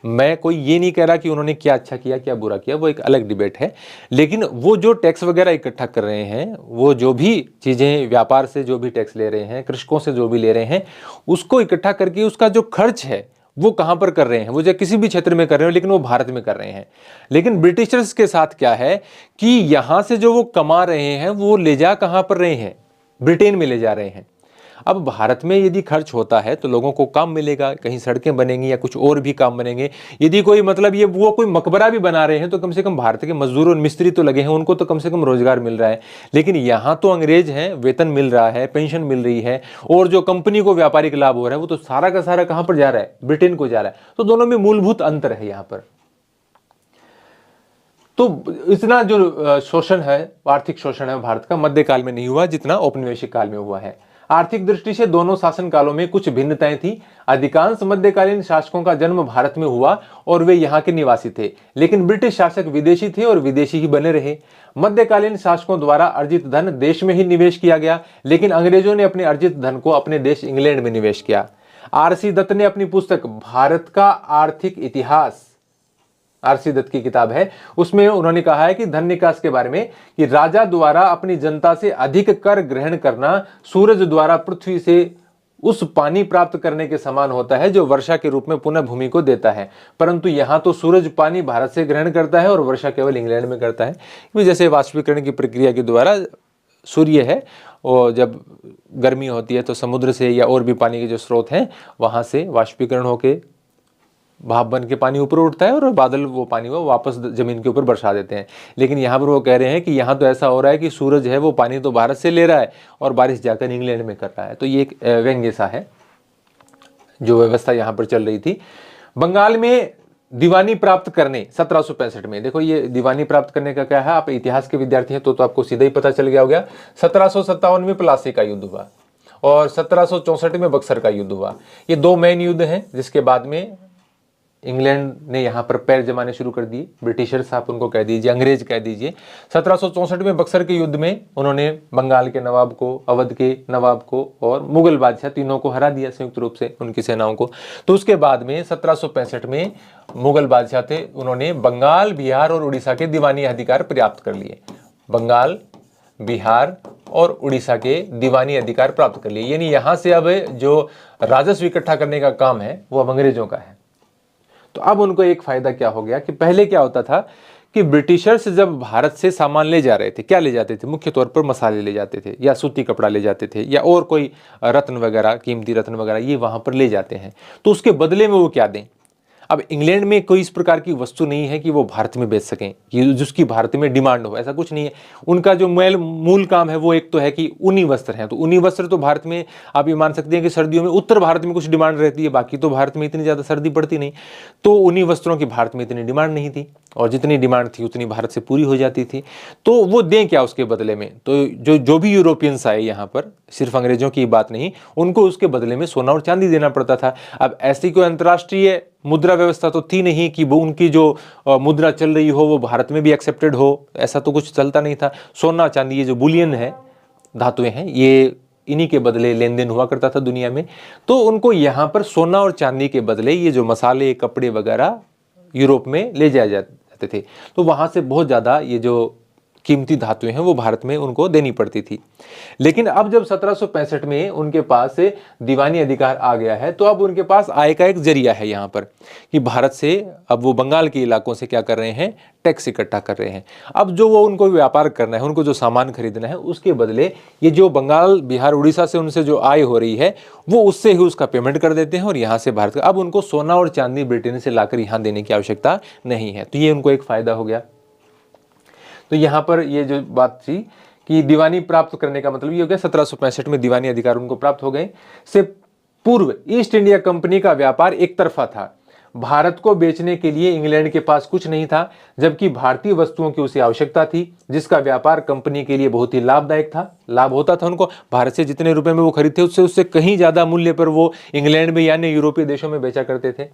मैं कोई ये नहीं कह रहा कि उन्होंने क्या अच्छा किया क्या बुरा किया, वो एक अलग डिबेट है। लेकिन वो जो टैक्स वगैरह इकट्ठा कर रहे हैं, वो जो भी चीज़ें व्यापार से जो भी टैक्स ले रहे हैं, कृषकों से जो भी ले रहे हैं, उसको इकट्ठा करके उसका जो खर्च है वो कहाँ पर कर रहे हैं, वो जो किसी भी क्षेत्र में कर रहे हो, लेकिन वो भारत में कर रहे हैं। लेकिन ब्रिटिशर्स के साथ क्या है कि यहाँ से जो वो कमा रहे हैं वो ले जा कहाँ पर रहे हैं, ब्रिटेन में ले जा रहे हैं। अब भारत में यदि खर्च होता है तो लोगों को काम मिलेगा, कहीं सड़कें बनेंगी या कुछ और भी काम बनेंगे। यदि कोई मतलब ये वो कोई मकबरा भी बना रहे हैं तो कम से कम भारत के मजदूर और मिस्त्री तो लगे हैं, उनको तो कम से कम रोजगार मिल रहा है। लेकिन यहाँ तो अंग्रेज हैं, वेतन मिल रहा है, पेंशन मिल रही है, और जो कंपनी को व्यापारिक लाभ हो रहा है वो तो सारा का सारा कहाँ पर जा रहा है, ब्रिटेन को जा रहा है। तो दोनों में मूलभूत अंतर है यहाँ पर। तो इतना जो शोषण है, आर्थिक शोषण है भारत का, मध्यकाल में नहीं हुआ जितना औपनिवेशिक काल में हुआ है। आर्थिक दृष्टि से दोनों शासन कालों में कुछ भिन्नताएं थी। अधिकांश मध्यकालीन शासकों का जन्म भारत में हुआ और वे यहाँ के निवासी थे, लेकिन ब्रिटिश शासक विदेशी थे और विदेशी ही बने रहे। मध्यकालीन शासकों द्वारा अर्जित धन देश में ही निवेश किया गया, लेकिन अंग्रेजों ने अपने अर्जित धन को अपने देश इंग्लैंड में निवेश किया। आर.सी. दत्त ने अपनी पुस्तक भारत का आर्थिक इतिहास, आर.सी. दत्त की किताब है, उसमें उन्होंने कहा है कि धन निकास के बारे में कि राजा द्वारा अपनी जनता से अधिक कर ग्रहण करना सूरज द्वारा पृथ्वी से उस पानी प्राप्त करने के समान होता है जो वर्षा के रूप में पुनः भूमि को देता है। परंतु यहाँ तो सूरज पानी भारत से ग्रहण करता है और वर्षा केवल इंग्लैंड में करता है। जैसे वाष्पीकरण की प्रक्रिया के द्वारा सूर्य है, और जब गर्मी होती है तो समुद्र से या और भी पानी के जो स्रोत हैं वहाँ से वाष्पीकरण होके भाप बन के पानी ऊपर उठता है और बादल वो पानी वो वापस जमीन के ऊपर बरसा देते हैं। लेकिन यहाँ पर वो कह रहे हैं कि यहाँ तो ऐसा हो रहा है कि सूरज है वो पानी तो भारत से ले रहा है और बारिश जाकर इंग्लैंड में कर रहा है। तो ये एक व्यंग्य सा है जो व्यवस्था यहाँ पर चल रही थी। बंगाल में दीवानी प्राप्त करने 1765 में, देखो ये दीवानी प्राप्त करने का क्या है, आप इतिहास के विद्यार्थी हैं तो आपको सीधा ही पता चल गया होगा। 1757 में प्लासी का युद्ध हुआ और 1764 में बक्सर का युद्ध हुआ। ये दो मेन युद्ध हैं जिसके बाद में इंग्लैंड ने यहाँ पर पैर जमाने शुरू कर दिए। ब्रिटिशर्स आप उनको कह दीजिए, अंग्रेज कह दीजिए। 1764 में बक्सर के युद्ध में उन्होंने बंगाल के नवाब को, अवध के नवाब को और मुगल बादशाह तीनों को हरा दिया संयुक्त रूप से उनकी सेनाओं को। तो उसके बाद में 1765 में मुगल बादशाह थे, उन्होंने बंगाल, बिहार और उड़ीसा के दीवानी अधिकार प्राप्त कर लिए। बंगाल, बिहार और उड़ीसा के दीवानी अधिकार प्राप्त कर लिए, यानी यहाँ से अब जो राजस्व इकट्ठा करने का काम है वो अब अंग्रेजों का है। तो अब उनको एक फायदा क्या हो गया कि पहले क्या होता था कि ब्रिटिशर्स जब भारत से सामान ले जा रहे थे, क्या ले जाते थे, मुख्य तौर पर मसाले ले जाते थे या सूती कपड़ा ले जाते थे या और कोई रत्न वगैरह, कीमती रत्न वगैरह, ये वहां पर ले जाते हैं। तो उसके बदले में वो क्या दें। अब इंग्लैंड में कोई इस प्रकार की वस्तु नहीं है कि वो भारत में बेच सकें, कि जिसकी भारत में डिमांड हो, ऐसा कुछ नहीं है। उनका जो मूल काम है वो एक तो है कि ऊनी वस्त्र हैं, तो ऊनी वस्त्र तो भारत में आप ये मान सकते हैं कि सर्दियों में उत्तर भारत में कुछ डिमांड रहती है, बाकी तो भारत में इतनी ज़्यादा सर्दी पड़ती नहीं। तो ऊनी वस्त्रों की भारत में इतनी डिमांड नहीं थी और जितनी डिमांड थी उतनी भारत से पूरी हो जाती थी। तो वो दें क्या उसके बदले में, तो जो भी यूरोपियंस आए यहाँ पर, सिर्फ अंग्रेजों की बात नहीं, उनको उसके बदले में सोना और चांदी देना पड़ता था। अब ऐसी कोई अंतर्राष्ट्रीय मुद्रा व्यवस्था तो थी नहीं कि वो उनकी जो मुद्रा चल रही हो वो भारत में भी एक्सेप्टेड हो, ऐसा तो कुछ चलता नहीं था। सोना चांदी, ये जो बुलियन है, धातुएं हैं, ये इन्हीं के बदले लेन देन हुआ करता था दुनिया में। तो उनको यहाँ पर सोना और चांदी के बदले ये जो मसाले, कपड़े वगैरह यूरोप में ले जाए जाते थे। तो वहाँ से बहुत ज़्यादा ये जो कीमती धातुएं हैं वो भारत में उनको देनी पड़ती थी। लेकिन अब जब 1765 में उनके पास दीवानी अधिकार आ गया है तो अब उनके पास आय का एक जरिया है यहाँ पर कि भारत से अब वो बंगाल के इलाकों से क्या कर रहे हैं, टैक्स इकट्ठा कर रहे हैं। अब जो वो उनको व्यापार करना है, उनको जो सामान खरीदना है, उसके बदले ये जो बंगाल, बिहार, उड़ीसा से उनसे जो आय हो रही है वो उससे ही उसका पेमेंट कर देते हैं और यहाँ से भारत का, अब उनको सोना और चांदी ब्रिटेन से लाकर यहाँ देने की आवश्यकता नहीं है। तो ये उनको एक फायदा हो गया। तो यहाँ पर ये जो बात थी कि दीवानी प्राप्त करने का मतलब ये हो गया 1765 में दीवानी अधिकार उनको प्राप्त हो गए। से पूर्व ईस्ट इंडिया कंपनी का व्यापार एक तरफा था। भारत को बेचने के लिए इंग्लैंड के पास कुछ नहीं था, जबकि भारतीय वस्तुओं की उसे आवश्यकता थी, जिसका व्यापार कंपनी के लिए बहुत ही लाभदायक था। लाभ होता था उनको, भारत से जितने रुपए में वो खरीदते उससे कहीं ज्यादा मूल्य पर वो इंग्लैंड में यानी यूरोपीय देशों में बेचा करते थे।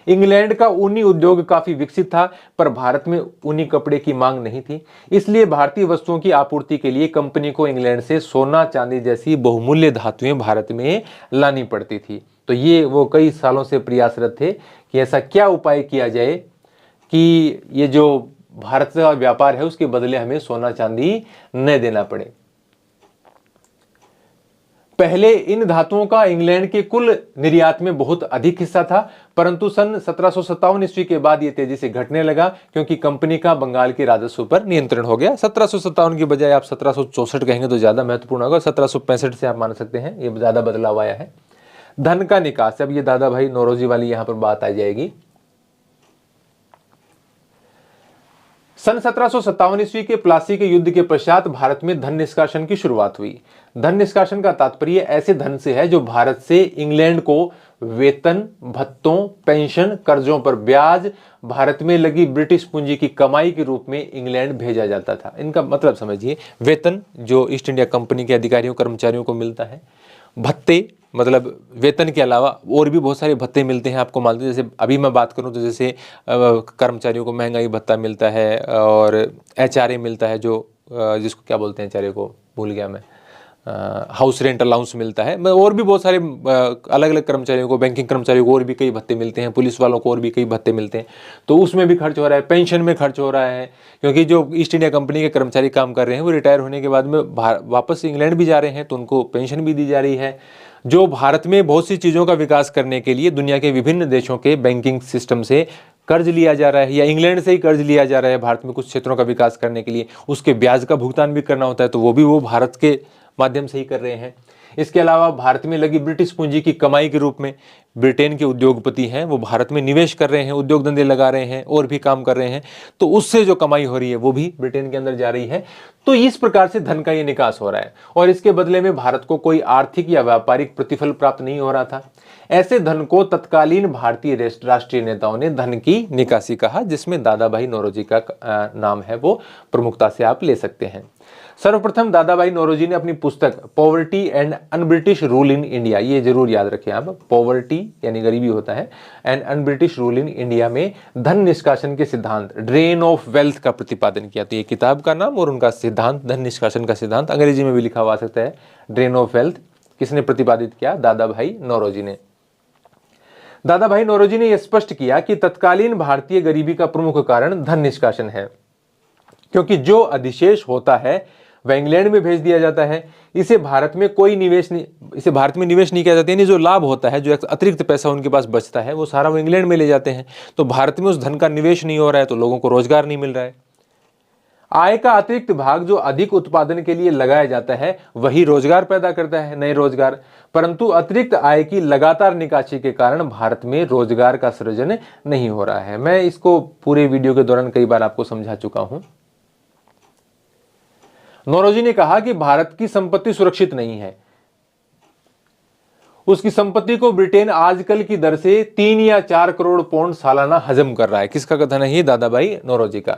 इंग्लैंड का ऊनी उद्योग काफी विकसित था, पर भारत में ऊनी कपड़े की मांग नहीं थी। इसलिए भारतीय वस्तुओं की आपूर्ति के लिए कंपनी को इंग्लैंड से सोना, चांदी जैसी बहुमूल्य धातुएं भारत में लानी पड़ती थी। तो ये वो कई सालों से प्रयासरत थे कि ऐसा क्या उपाय किया जाए कि ये जो भारत का व्यापार है उसके बदले हमें सोना चांदी न देना पड़े। पहले इन धातुओं का इंग्लैंड के कुल निर्यात में बहुत अधिक हिस्सा था, परंतु सन 1757 ईस्वी के बाद ये तेजी से घटने लगा, क्योंकि कंपनी का बंगाल के राजस्व पर नियंत्रण हो गया। 1757 की बजाय आप 1764 कहेंगे तो ज्यादा महत्वपूर्ण होगा। 1765 से आप मान सकते हैं ये ज्यादा बदलाव आया है। धन का निकास, अब ये दादा भाई नौरोजी वाली यहां पर बात आ जाएगी। सन 1757 ईस्वी के प्लासी के युद्ध के पश्चात भारत में धन निष्कासन की शुरुआत हुई। धन निष्कासन का तात्पर्य ऐसे धन से है जो भारत से इंग्लैंड को वेतन, भत्तों, पेंशन, कर्जों पर ब्याज, भारत में लगी ब्रिटिश पूंजी की कमाई के रूप में इंग्लैंड भेजा जाता था। इनका मतलब समझिए, वेतन जो ईस्ट इंडिया कंपनी के अधिकारियों कर्मचारियों को मिलता है, भत्ते मतलब वेतन के अलावा और भी बहुत सारे भत्ते मिलते हैं आपको मालूम है। जैसे अभी मैं बात करूं तो जैसे कर्मचारियों को महंगाई भत्ता मिलता है और एचआरए मिलता है, जो जिसको क्या बोलते हैं, एचआरए को भूल गया मैं, हाउस रेंट अलाउंस मिलता है। और भी बहुत सारे अलग अलग कर्मचारियों को, बैंकिंग कर्मचारियों को और भी कई भत्ते मिलते हैं, पुलिस वालों को और भी कई भत्ते मिलते हैं। तो उसमें भी खर्च हो रहा है, पेंशन में खर्च हो रहा है, क्योंकि जो ईस्ट इंडिया कंपनी के कर्मचारी काम कर रहे हैं वो रिटायर होने के बाद में वापस इंग्लैंड भी जा रहे हैं, तो उनको पेंशन भी दी जा रही है। जो भारत में बहुत सी चीज़ों का विकास करने के लिए दुनिया के विभिन्न देशों के बैंकिंग सिस्टम से कर्ज लिया जा रहा है या इंग्लैंड से ही कर्ज लिया जा रहा है भारत में कुछ क्षेत्रों का विकास करने के लिए, उसके ब्याज का भुगतान भी करना होता है, तो वो भी वो भारत के माध्यम से ही कर रहे हैं। इसके अलावा भारत में लगी ब्रिटिश पूंजी की कमाई के रूप में ब्रिटेन के उद्योगपति हैं वो भारत में निवेश कर रहे हैं, उद्योग धंधे लगा रहे हैं और भी काम कर रहे हैं, तो उससे जो कमाई हो रही है वो भी ब्रिटेन के अंदर जा रही है। तो इस प्रकार से धन का ये निकास हो रहा है और इसके बदले में भारत को कोई आर्थिक या व्यापारिक प्रतिफल प्राप्त नहीं हो रहा था। ऐसे धन को तत्कालीन भारतीय राष्ट्रीय नेताओं ने धन की निकासी कहा, जिसमें दादा भाई नौरोजी का नाम है वो प्रमुखता से आप ले सकते हैं। सर्वप्रथम दादा भाई नौरोजी ने अपनी पुस्तक poverty and un-British rule in India, ये जरूर याद रखें आप, पॉवर्टी यानी गरीबी होता है, and un-British rule in India में धन निष्कासन के सिद्धांत, ड्रेन ऑफ वेल्थ का प्रतिपादन किया। तो ये किताब का नाम और उनका सिद्धांत, धन निष्कासन का सिद्धांत, अंग्रेजी में भी लिखा हुआ सकता है, ड्रेन ऑफ वेल्थ, किसने प्रतिपादित किया? दादा भाई नौरोजी ने। दादा भाई नौरोजी ने यह स्पष्ट किया कि तत्कालीन भारतीय गरीबी का प्रमुख कारण धन निष्कासन है, क्योंकि जो अधिशेष होता है वह इंग्लैंड में भेज दिया जाता है। इसे भारत में निवेश नहीं किया जाता, यानी जो लाभ होता है, जो अतिरिक्त पैसा उनके पास बचता है, वो सारा वो इंग्लैंड में ले जाते हैं। तो भारत में उस धन का निवेश नहीं हो रहा है, तो लोगों को रोजगार नहीं मिल रहा है। आय का अतिरिक्त भाग जो अधिक उत्पादन के लिए लगाया जाता है वही रोजगार पैदा करता है, नए रोजगार। परंतु अतिरिक्त आय की लगातार निकासी के कारण भारत में रोजगार का सृजन नहीं हो रहा है। मैं इसको पूरे वीडियो के दौरान कई बार आपको समझा चुका हूं। नौरोजी ने कहा कि भारत की संपत्ति सुरक्षित नहीं है, उसकी संपत्ति को ब्रिटेन आजकल की दर से 3 या 4 करोड़ पाउंड सालाना हजम कर रहा है। किसका कथन है ये? दादा भाई नौरोजी का।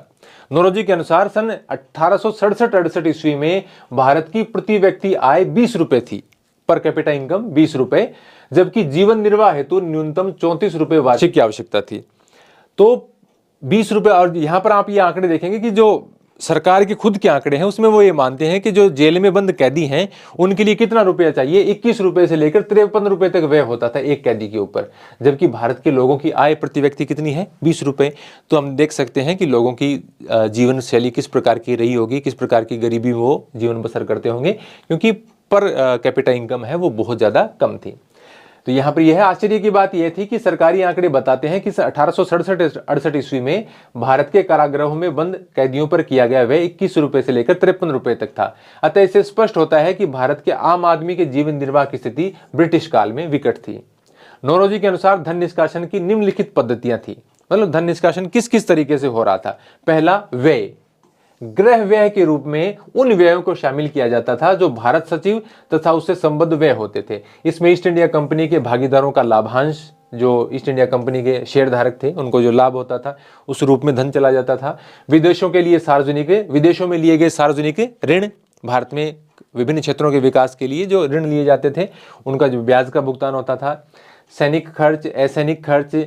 नौरोजी के अनुसार सन 1867-68 ईस्वी में भारत की प्रति व्यक्ति आय 20 रुपए थी, पर कैपिटा इनकम 20 रुपए, जबकि जीवन निर्वाह हेतु न्यूनतम 34 रुपए वार्षिक की आवश्यकता थी। तो 20 रुपए, और यहां पर आप ये आंकड़े देखेंगे कि जो सरकार के खुद के आंकड़े हैं, उसमें वो ये मानते हैं कि जो जेल में बंद कैदी हैं उनके लिए कितना रुपया चाहिए, 21 रुपए से लेकर 53 रुपए तक व्यय होता था एक कैदी के ऊपर, जबकि भारत के लोगों की आय प्रति व्यक्ति कितनी है, 20 रुपए। तो हम देख सकते हैं कि लोगों की जीवन शैली किस प्रकार की रही होगी, किस प्रकार की गरीबी वो जीवन बसर करते होंगे, क्योंकि पर कैपिटा इनकम है वो बहुत ज्यादा कम थी। तो यहाँ पर यह आश्चर्य की बात यह थी कि सरकारी आंकड़े बताते हैं कि 1867-68 ईस्वी में भारत के कारागृहों में बंद कैदियों पर किया गया व्यय 21 रुपए से लेकर 53 रुपए तक था। अतः इससे स्पष्ट होता है कि भारत के आम आदमी के जीवन निर्वाह की स्थिति ब्रिटिश काल में विकट थी। नौरोजी के अनुसार धन निष्कासन की निम्नलिखित पद्धतियां थी, मतलब धन निष्कासन किस किस तरीके से हो रहा था। पहला, व्यय। गृह व्यय के रूप में उन व्ययों को शामिल किया जाता था जो भारत सचिव तथा उससे संबद्ध व्यय होते थे। इसमें ईस्ट इंडिया कंपनी के भागीदारों का लाभांश, जो ईस्ट इंडिया कंपनी के शेयर धारक थे उनको जो लाभ होता था उस रूप में धन चला जाता था। विदेशों में लिए गए सार्वजनिक ऋण, भारत में विभिन्न क्षेत्रों के विकास के लिए जो ऋण लिए जाते थे उनका जो ब्याज का भुगतान होता था। सैनिक खर्च, असैनिक खर्च,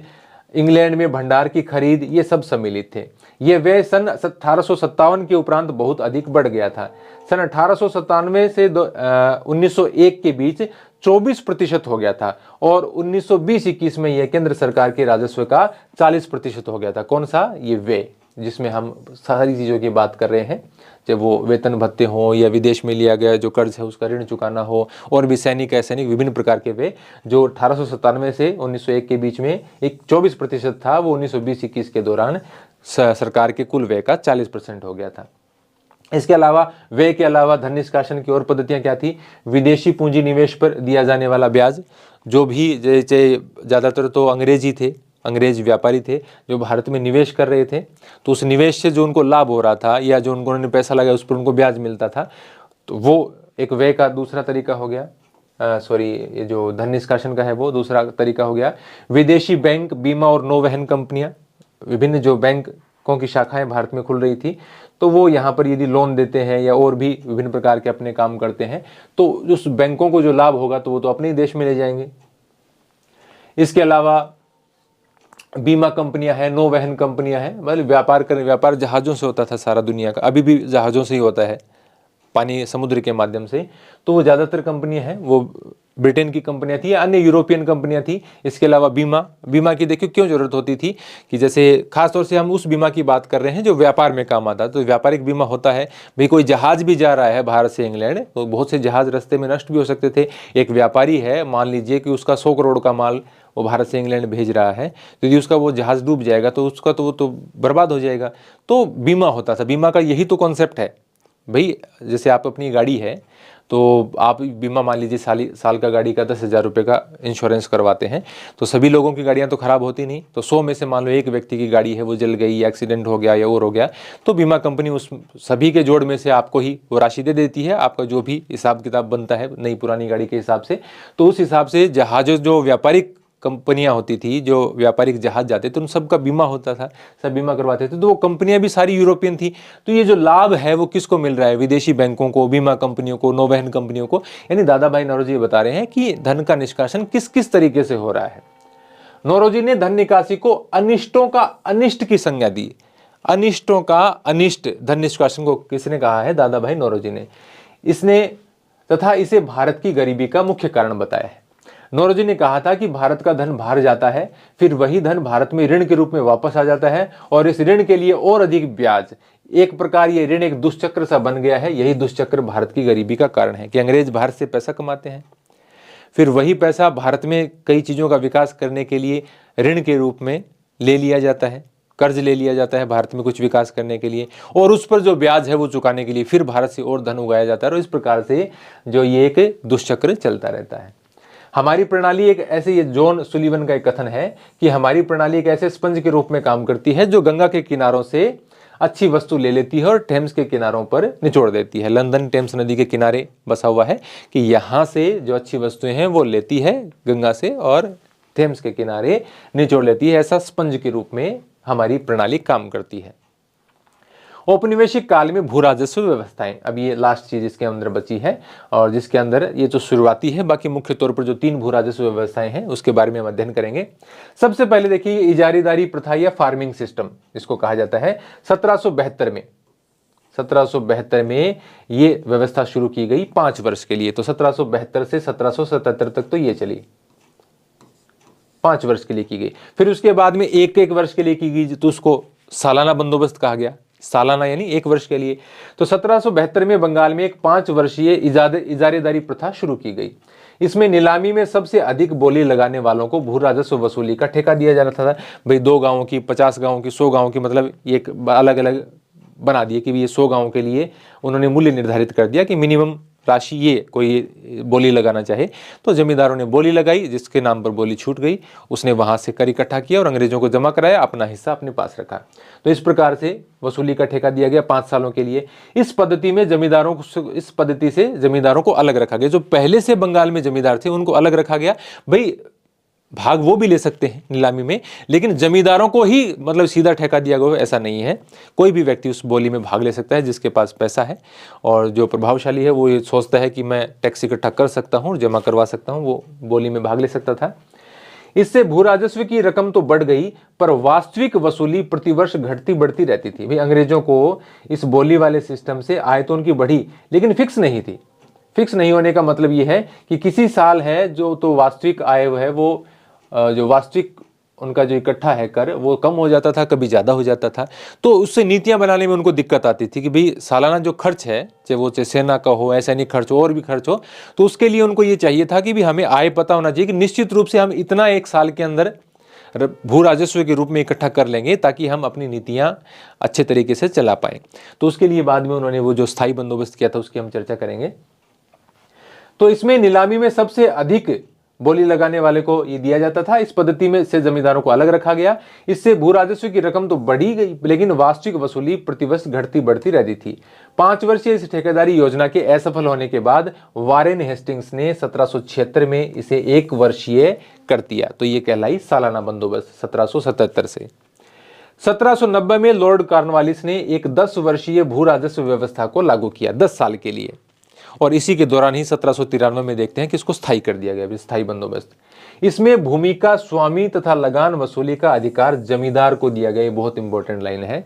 इंग्लैंड में भंडार की खरीद, ये सब सम्मिलित थे। यह व्यय सन 1857 के उपरांत बहुत अधिक बढ़ गया था। सन 1897 से 1901 के बीच 24% हो गया था और 1920-21 में यह केंद्र सरकार के राजस्व का 40% हो गया था। कौन सा? ये व्यय, जिसमें हम सारी चीज़ों की बात कर रहे हैं, जब वो वेतन भत्ते हो या विदेश में लिया गया जो कर्ज है उसका ऋण चुकाना हो, और भी सैनिक असैनिक विभिन्न प्रकार के व्यय, जो 1897 से 1901 के बीच में एक 24% था, वो 1920-21 के दौरान सरकार के कुल व्यय का 40% हो गया था। इसके अलावा व्यय के अलावा धन निष्कासन की और पद्धतियां क्या थी? विदेशी पूंजी निवेश पर दिया जाने वाला ब्याज, जो भी ज़्यादातर तो अंग्रेजी थे, अंग्रेज व्यापारी थे जो भारत में निवेश कर रहे थे, तो उस निवेश से जो उनको लाभ हो रहा था या जो उन्होंने पैसा लगाया उस पर उनको ब्याज मिलता था, तो वो एक व्यय का दूसरा तरीका हो गया। ये जो धन निष्कासन का है वो दूसरा तरीका हो गया। विदेशी बैंक, बीमा और नौवहन कंपनियां, विभिन्न जो बैंकों की शाखाएं भारत में खुल रही थी, तो वो यहाँ पर यदि लोन देते हैं या और भी विभिन्न प्रकार के अपने काम करते हैं, तो उस बैंकों को जो लाभ होगा तो वो तो अपने ही देश में ले जाएंगे। इसके अलावा बीमा कंपनियां हैं, नौवहन कंपनियां हैं, मतलब व्यापार जहाज़ों से होता था सारा दुनिया का, अभी भी जहाज़ों से ही होता है, पानी समुद्र के माध्यम से। तो वो ज़्यादातर कंपनियां हैं वो ब्रिटेन की कंपनियां थी या अन्य यूरोपियन कंपनियां थी। इसके अलावा बीमा की देखिए क्यों जरूरत होती थी कि जैसे खासतौर से हम उस बीमा की बात कर रहे हैं जो व्यापार में काम आता है। तो व्यापारिक बीमा होता है, भाई कोई जहाज भी जा रहा है भारत से इंग्लैंड, तो बहुत से जहाज रास्ते में नष्ट भी हो सकते थे। एक व्यापारी है, मान लीजिए कि उसका 100 करोड़ का माल वो भारत से इंग्लैंड भेज रहा है, तो यदि उसका वो जहाज डूब जाएगा तो उसका तो वो तो बर्बाद हो जाएगा। तो बीमा होता था। बीमा का यही तो कॉन्सेप्ट है भाई, जैसे आप अपनी गाड़ी है तो आप बीमा मान लीजिए साल का गाड़ी का 10,000 रुपये का इंश्योरेंस करवाते हैं, तो सभी लोगों की गाड़ियां तो खराब होती नहीं, तो 100 में से मान लो एक व्यक्ति की गाड़ी है वो जल गई या एक्सीडेंट हो गया या और हो गया, तो बीमा कंपनी उस सभी के जोड़ में से आपको ही वो राशि दे देती है, आपका जो भी हिसाब किताब बनता है नई पुरानी गाड़ी के हिसाब से। तो उस हिसाब से जहाज़ों जो व्यापारिक कंपनियां होती थी, जो व्यापारिक जहाज जाते थे, उन सब का बीमा होता था, सब बीमा करवाते थे। तो वो कंपनियां भी सारी यूरोपियन थी। तो ये जो लाभ है वो किसको मिल रहा है? विदेशी बैंकों को, बीमा कंपनियों को, नौवहन कंपनियों को। यानी दादा भाई नौरोजी बता रहे हैं कि धन का निष्कासन किस किस तरीके से हो रहा है। नौरोजी ने धन निकासी को अनिष्टों का अनिष्ट की संज्ञा दी। अनिष्टों का अनिष्ट धन निष्कासन को किसने कहा है? दादा भाई नौरोजी ने। इसने तथा इसे भारत की गरीबी का मुख्य कारण बताया है। नौरोजी ने कहा था कि भारत का धन बाहर जाता है, फिर वही धन भारत में ऋण के रूप में वापस आ जाता है और इस ऋण के लिए और अधिक ब्याज। एक प्रकार ये ऋण एक दुष्चक्र सा बन गया है। यही दुष्चक्र भारत की गरीबी का कारण है कि अंग्रेज भारत से पैसा कमाते हैं, फिर वही पैसा भारत में कई चीज़ों का विकास करने के लिए ऋण के रूप में ले लिया जाता है, कर्ज ले लिया जाता है भारत में कुछ विकास करने के लिए, और उस पर जो ब्याज है वो चुकाने के लिए फिर भारत से और धन उगाया जाता है। और इस प्रकार से जो ये एक दुष्चक्र चलता रहता है। हमारी प्रणाली एक ऐसे, ये जॉन सुलिवन का एक कथन है कि हमारी प्रणाली एक ऐसे स्पंज के रूप में काम करती है जो गंगा के किनारों से अच्छी वस्तु ले लेती है और टेम्स के किनारों पर निचोड़ देती है। लंदन टेम्स नदी के किनारे बसा हुआ है कि यहाँ से जो अच्छी वस्तुएं हैं वो लेती है गंगा से और टेम्स के किनारे निचोड़ लेती है। ऐसा स्पंज के रूप में हमारी प्रणाली काम करती है। औपनिवेशिक काल में भू राजस्व व्यवस्थाएं, अब ये लास्ट चीज इसके अंदर बची है और जिसके अंदर ये तो शुरुआती है, बाकी मुख्य तौर पर जो 3 भू राजस्व व्यवस्थाएं हैं उसके बारे में हम अध्ययन करेंगे। सबसे पहले देखिए इजारीदारी प्रथा या फार्मिंग सिस्टम इसको कहा जाता है। 1772 में 1772 में ये व्यवस्था शुरू की गई 5 वर्ष के लिए। तो 1772 से 1777 तक तो ये चली, 5 वर्ष के लिए की गई। फिर उसके बाद में एक एक वर्ष के लिए की गई, तो उसको सालाना बंदोबस्त कहा गया, सालाना यानी 1 वर्ष के लिए। तो 1772 में बंगाल में एक 5 वर्षीय इजारेदारी प्रथा शुरू की गई। इसमें नीलामी में सबसे अधिक बोली लगाने वालों को भू राजस्व वसूली का ठेका दिया जाता था। भाई 2 गांवों की, 50 गांवों की, 100 गांवों की, मतलब एक अलग अलग बना दिए कि ये 100 गांवों के लिए उन्होंने मूल्य निर्धारित कर दिया कि मिनिमम राशि ये कोई बोली लगाना चाहे। तो जमींदारों ने बोली लगाई, जिसके नाम पर बोली छूट गई, उसने वहां से कर इकट्ठा किया और अंग्रेजों को जमा कराया, अपना हिस्सा अपने पास रखा। तो इस प्रकार से वसूली का ठेका दिया गया 5 सालों के लिए। इस पद्धति से जमींदारों को अलग रखा गया। जो पहले से बंगाल में जमींदार थे उनको अलग रखा गया। भाई भाग वो भी ले सकते हैं नीलामी में, लेकिन जमींदारों को ही मतलब सीधा ठेका दिया गया ऐसा नहीं है। कोई भी व्यक्ति उस बोली में भाग ले सकता है जिसके पास पैसा है और जो प्रभावशाली है, वो ये सोचता है कि मैं टैक्स इकट्ठा कर सकता हूँ, जमा करवा सकता हूँ, वो बोली में भाग ले सकता था। इससे भू राजस्व की रकम तो बढ़ गई, पर वास्तविक वसूली प्रतिवर्ष घटती बढ़ती रहती थी। भाई अंग्रेजों को इस बोली वाले सिस्टम से आय तो उनकी बढ़ी, लेकिन फिक्स नहीं थी। फिक्स नहीं होने का मतलब ये है कि किसी साल है जो तो वास्तविक आय है, वो जो वास्तविक उनका जो इकट्ठा है कर, वो कम हो जाता था, कभी ज़्यादा हो जाता था। तो उससे नीतियां बनाने में उनको दिक्कत आती थी कि भाई सालाना जो खर्च है, चाहे वो सेना का हो, ऐसा नहीं खर्च हो, और भी खर्च हो, तो उसके लिए उनको ये चाहिए था कि भी हमें आय पता होना चाहिए कि निश्चित रूप से हम इतना एक साल के अंदर भू राजस्व के रूप में इकट्ठा कर लेंगे ताकि हम अपनी नीतियां अच्छे तरीके से चला पाएं। तो उसके लिए बाद में उन्होंने वो जो स्थायी बंदोबस्त किया था उसकी हम चर्चा करेंगे। तो इसमें नीलामी में सबसे अधिक बोली लगाने वाले को ये दिया जाता था। इस पद्धति में से जमींदारों को अलग रखा गया। इससे भू राजस्व की रकम तो बढ़ी गई, लेकिन वास्तविक वसूली प्रतिवर्ष घटती बढ़ती रहती थी। 5 वर्षीय इस ठेकेदारी योजना के असफल होने के बाद वारेन हेस्टिंग्स ने 1776 में इसे 1 वर्षीय कर दिया। तो ये कहलाई सालाना बंदोबस्त 1777 से। 1790 में लॉर्ड कॉर्नवालिस ने एक 10 वर्षीय भू राजस्व व्यवस्था को लागू किया, 10 साल के लिए। और इसी के दौरान ही 1793 में देखते हैं कि इसको स्थायी कर दिया गया, स्थायी बंदोबस्त। इसमें भूमि का स्वामी तथा लगान वसूली का अधिकार जमींदार को दिया गया। ये बहुत इंपॉर्टेंट लाइन है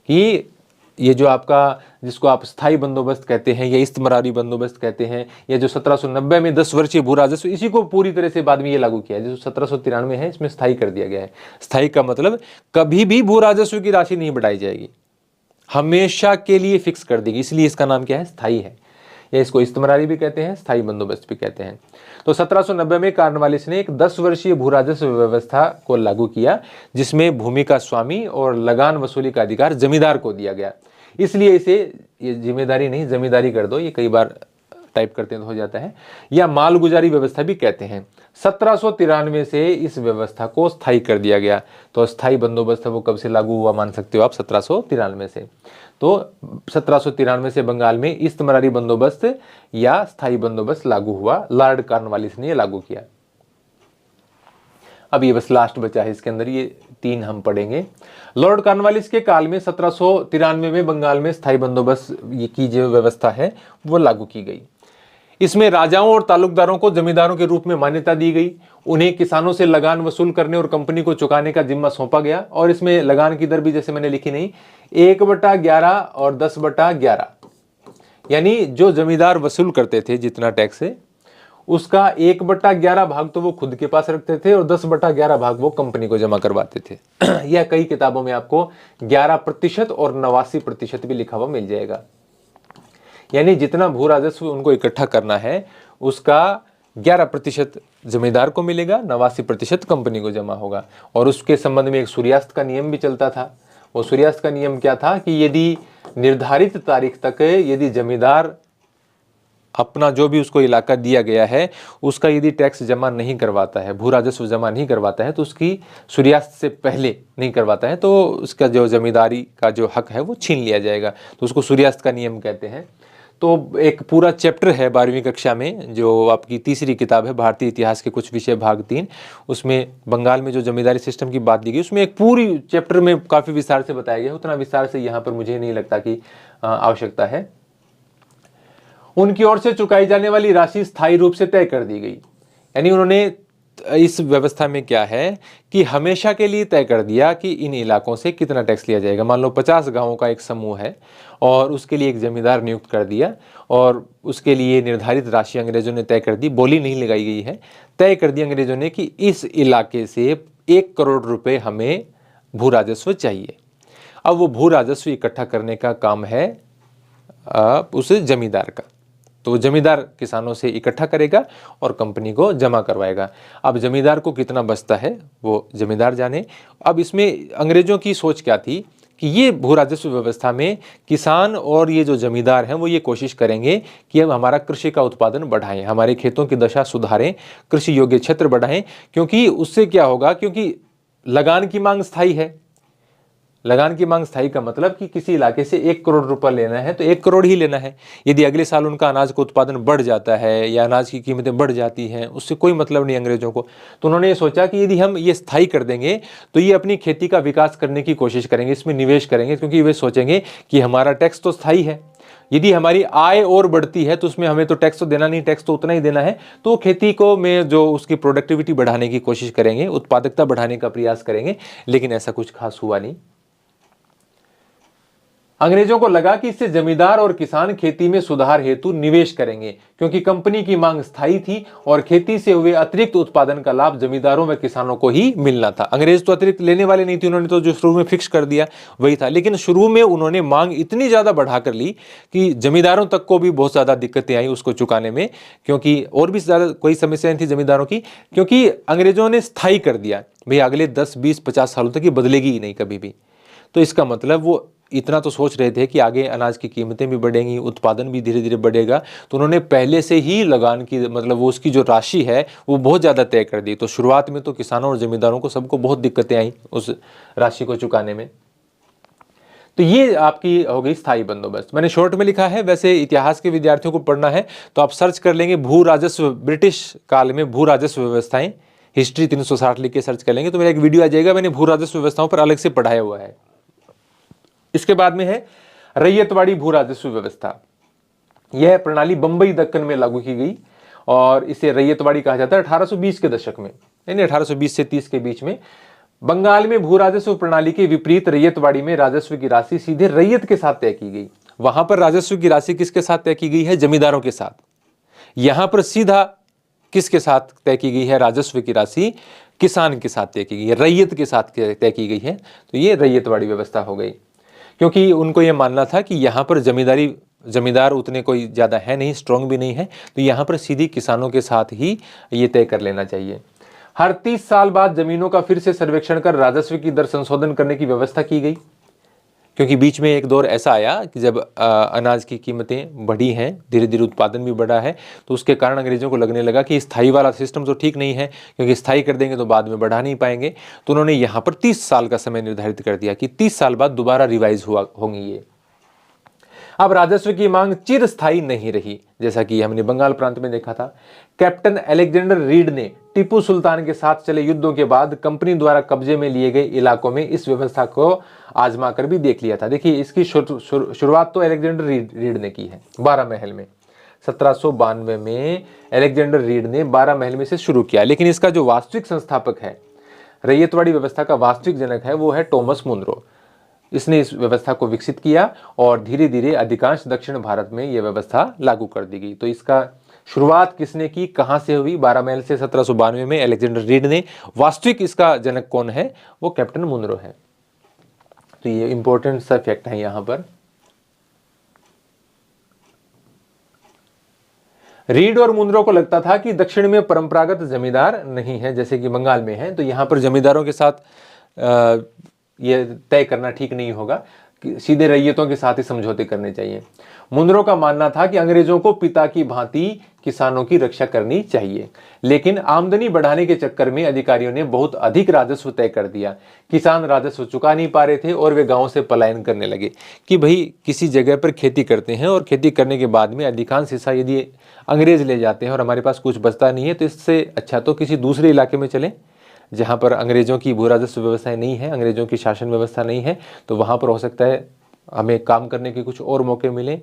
कि ये जो आपका, जिसको आप स्थायी बंदोबस्त कहते हैं या इस्तमरारी बंदोबस्त कहते हैं, या जो 1790 में 10 वर्षीय भू राजस्व, इसी को पूरी तरह से बाद में ये लागू किया। जो 1793 है इसमें स्थायी कर दिया गया है। स्थायी का मतलब कभी भी भू राजस्व की राशि नहीं बढ़ाई जाएगी, हमेशा के लिए फिक्स कर देगी, इसलिए इसका नाम क्या है, स्थायी है। या इसको इस्तमरारी भी कहते हैं, स्थायी बंदोबस्त भी कहते हैं। तो 1790 में कॉर्नवालिस ने एक 10 वर्षीय भू राजस्व व्यवस्था को लागू किया, जिसमें भूमि का स्वामी और लगान वसूली का अधिकार जमींदार को दिया गया। इसलिए इसे ये जिम्मेदारी नहीं जमींदारी कर दो, ये कई बार टाइप करते हैं तो हो जाता है, या मालगुजारी व्यवस्था भी कहते हैं। 1793 से इस व्यवस्था को स्थायी कर दिया गया। तो स्थायी बंदोबस्त वो कब से लागू हुआ मान सकते हो आप, 1793 से। तो 1793 से बंगाल में इस्तमरारी बंदोबस्त या स्थायी बंदोबस्त लागू हुआ। लॉर्ड कॉर्नवालिस ने लागू किया। अब ये बस लास्ट बचा है, इसके अंदर ये 3 हम पढ़ेंगे। लॉर्ड कॉर्नवालिस के काल में 1793 में बंगाल में स्थायी बंदोबस्त की जो व्यवस्था है वो लागू की गई। इसमें राजाओं और तालुकदारों को जमींदारों के रूप में मान्यता दी गई। उन्हें किसानों से लगान वसूल करने और कंपनी को चुकाने का जिम्मा सौंपा गया। और इसमें लगान की दर भी जैसे मैंने लिखी नहीं, 1/11 और 10/11, यानी जो जमींदार वसूल करते थे जितना टैक्स है उसका 1/11 भाग तो वो खुद के पास रखते थे और 10/11 भाग वो कंपनी को जमा करवाते थे। यह कई किताबों में आपको 11% और 89% भी लिखा हुआ मिल जाएगा। यानी जितना भू राजस्व उनको इकट्ठा करना है उसका 11% जमींदार को मिलेगा, 89% कंपनी को जमा होगा। और उसके संबंध में एक सूर्यास्त का नियम भी चलता था। वो सूर्यास्त का नियम क्या था कि यदि निर्धारित तारीख तक यदि जमींदार अपना जो भी उसको इलाका दिया गया है उसका यदि टैक्स जमा नहीं करवाता है, भू राजस्व जमा नहीं करवाता है, तो उसकी सूर्यास्त से पहले नहीं करवाता है, तो उसका जो जमींदारी का जो हक है वो छीन लिया जाएगा। तो उसको सूर्यास्त का नियम कहते हैं। तो एक पूरा चैप्टर है 12वीं कक्षा में, जो आपकी तीसरी किताब है भारतीय इतिहास के कुछ विषय भाग 3, उसमें बंगाल में जो जमींदारी सिस्टम की बात दी गई, उसमें एक पूरी चैप्टर में काफ़ी विस्तार से बताया गया। उतना विस्तार से यहाँ पर मुझे नहीं लगता कि आवश्यकता है। उनकी ओर से चुकाई जाने वाली राशि स्थायी रूप से तय कर दी गई। यानी उन्होंने इस व्यवस्था में क्या है कि हमेशा के लिए तय कर दिया कि इन इलाकों से कितना टैक्स लिया जाएगा। मान लो 50 गांवों का एक समूह है और उसके लिए एक जमींदार नियुक्त कर दिया और उसके लिए निर्धारित राशि अंग्रेजों ने तय कर दी, बोली नहीं लगाई गई है, तय कर दी अंग्रेजों ने कि इस इलाके से 1 करोड़ रुपए हमें भू राजस्व चाहिए। अब वो भू राजस्व इकट्ठा करने का काम है उस जमींदार का। तो वो जमींदार किसानों से इकट्ठा करेगा और कंपनी को जमा करवाएगा। अब जमींदार को कितना बचता है वो जमींदार जाने। अब इसमें अंग्रेजों की सोच क्या थी कि ये भू राजस्व व्यवस्था में किसान और ये जो जमींदार हैं वो ये कोशिश करेंगे कि अब हमारा कृषि का उत्पादन बढ़ाएं, हमारे खेतों की दशा सुधारें, कृषि योग्य क्षेत्र बढ़ाएं। क्योंकि उससे क्या होगा, क्योंकि लगान की मांग स्थायी है। लगान की मांग स्थायी का मतलब कि किसी इलाके से 1 करोड़ रुपए लेना है तो 1 करोड़ ही लेना है। यदि अगले साल उनका अनाज का उत्पादन बढ़ जाता है या अनाज की कीमतें बढ़ जाती हैं, उससे कोई मतलब नहीं अंग्रेजों को। तो उन्होंने ये सोचा कि यदि हम ये स्थायी कर देंगे तो ये अपनी खेती का विकास करने की कोशिश करेंगे, इसमें निवेश करेंगे, क्योंकि वे सोचेंगे कि हमारा टैक्स तो स्थायी है, यदि हमारी आय और बढ़ती है तो उसमें हमें तो टैक्स तो देना नहीं, टैक्स तो उतना ही देना है। तो खेती को में जो उसकी प्रोडक्टिविटी बढ़ाने की कोशिश करेंगे, उत्पादकता बढ़ाने का प्रयास करेंगे, लेकिन ऐसा कुछ खास हुआ नहीं। अंग्रेजों को लगा कि इससे जमींदार और किसान खेती में सुधार हेतु निवेश करेंगे, क्योंकि कंपनी की मांग स्थायी थी और खेती से हुए अतिरिक्त उत्पादन का लाभ जमींदारों व किसानों को ही मिलना था। अंग्रेज तो अतिरिक्त लेने वाले नहीं थे, उन्होंने तो जो शुरू में फिक्स कर दिया वही था। लेकिन शुरू में उन्होंने मांग इतनी ज्यादा बढ़ा कर ली कि जमींदारों तक को भी बहुत ज्यादा दिक्कतें आई उसको चुकाने में, क्योंकि और भी ज्यादा कोई समस्याएं थी जमींदारों की, क्योंकि अंग्रेजों ने स्थायी कर दिया भाई अगले 10, 20, 50 सालों तक ये बदलेगी ही नहीं कभी भी। तो इसका मतलब वो इतना तो सोच रहे थे कि आगे अनाज की कीमतें भी बढ़ेंगी, उत्पादन भी धीरे धीरे बढ़ेगा, तो उन्होंने पहले से ही लगान की मतलब वो उसकी जो राशि है वो बहुत ज़्यादा तय कर दी। तो शुरुआत में तो किसानों और जमींदारों को सबको बहुत दिक्कतें आई उस राशि को चुकाने में। तो ये आपकी हो गई स्थायी बंदोबस्त। मैंने शॉर्ट में लिखा है, वैसे इतिहास के विद्यार्थियों को पढ़ना है तो आप सर्च कर लेंगे भू राजस्व, ब्रिटिश काल में भू राजस्व व्यवस्थाएं, हिस्ट्री 360 लिख के सर्च कर लेंगे तो मेरा एक वीडियो आ जाएगा, मैंने भू राजस्व व्यवस्थाओं पर अलग से पढ़ाया हुआ है। इसके बाद में है रैयतवाड़ी भू राजस्व व्यवस्था। यह प्रणाली बंबई दक्कन में लागू की गई और इसे रैयतवाड़ी कहा जाता है 1820 के दशक में, यानी 1820 से 30 के बीच में। बंगाल में भू राजस्व प्रणाली के विपरीत रैयतवाड़ी में राजस्व की राशि सीधे रैयत के साथ तय की गई। वहां पर राजस्व की राशि किसके साथ तय की गई है? जमींदारों के साथ। यहां पर सीधा किसके साथ तय की गई है? राजस्व की राशि किसान के साथ तय की गई है, रैयत के साथ तय की गई है। तो ये रैयतवाड़ी व्यवस्था हो गई, क्योंकि उनको ये मानना था कि यहाँ पर जमींदार उतने कोई ज़्यादा है नहीं, स्ट्रॉन्ग भी नहीं है, तो यहाँ पर सीधी किसानों के साथ ही ये तय कर लेना चाहिए। हर 30 साल बाद जमीनों का फिर से सर्वेक्षण कर राजस्व की दर संशोधन करने की व्यवस्था की गई, क्योंकि बीच में एक दौर ऐसा आया कि जब अनाज की कीमतें बढ़ी हैं, धीरे धीरे उत्पादन भी बढ़ा है, तो उसके कारण अंग्रेजों को लगने लगा कि स्थायी वाला सिस्टम तो ठीक नहीं है, क्योंकि स्थायी कर देंगे तो बाद में बढ़ा नहीं पाएंगे। तो उन्होंने यहाँ पर 30 साल का समय निर्धारित कर दिया कि 30 साल बाद दोबारा रिवाइज होंगी ये। अब राजस्व की मांग चिरस्थायी नहीं रही, जैसा कि हमने बंगाल प्रांत में देखा था। कैप्टन अलेक्जेंडर रीड ने टीपू सुल्तान के साथ चले युद्धों के बाद कंपनी द्वारा कब्जे में लिए गए इलाकों में इस व्यवस्था को आजमा कर भी देख लिया था। देखिए इसकी शुरुआत तो अलेक्जेंडर रीड ने की है 12 महल में। 1792 में अलेक्जेंडर रीड ने 12 महल में से शुरू किया, लेकिन इसका जो वास्तविक संस्थापक है, रैयतवाड़ी व्यवस्था का वास्तविक जनक है, वो है टॉमस मुनरो। इसने इस व्यवस्था को विकसित किया और धीरे धीरे अधिकांश दक्षिण भारत में यह व्यवस्था लागू कर दी गई। तो इसका शुरुआत किसने की, कहां से हुई? 12 महल से 1792 में अलेक्जेंडर रीड ने। वास्तविक इसका जनक कौन है? वो कैप्टन मुनरो है। तो ये इंपॉर्टेंट सा फैक्ट है यहां पर। रीड और मुनरो को लगता था कि दक्षिण में परंपरागत जमींदार नहीं है जैसे कि बंगाल में है, तो यहां पर जमींदारों के साथ ये तय करना ठीक नहीं होगा, कि सीधे रैयतों के साथ ही समझौते करने चाहिए। मुनरो का मानना था कि अंग्रेजों को पिता की भांति किसानों की रक्षा करनी चाहिए, लेकिन आमदनी बढ़ाने के चक्कर में अधिकारियों ने बहुत अधिक राजस्व तय कर दिया। किसान राजस्व चुका नहीं पा रहे थे और वे गांव से पलायन करने लगे कि भाई किसी जगह पर खेती करते हैं और खेती करने के बाद में अधिकांश हिस्सा यदि अंग्रेज ले जाते हैं और हमारे पास कुछ बचता नहीं है, तो इससे अच्छा तो किसी दूसरे इलाके में चले जहां पर अंग्रेजों की भू राजस्व व्यवस्था नहीं है, अंग्रेजों की शासन व्यवस्था नहीं है, तो वहां पर हो सकता है हमें काम करने के कुछ और मौके मिले,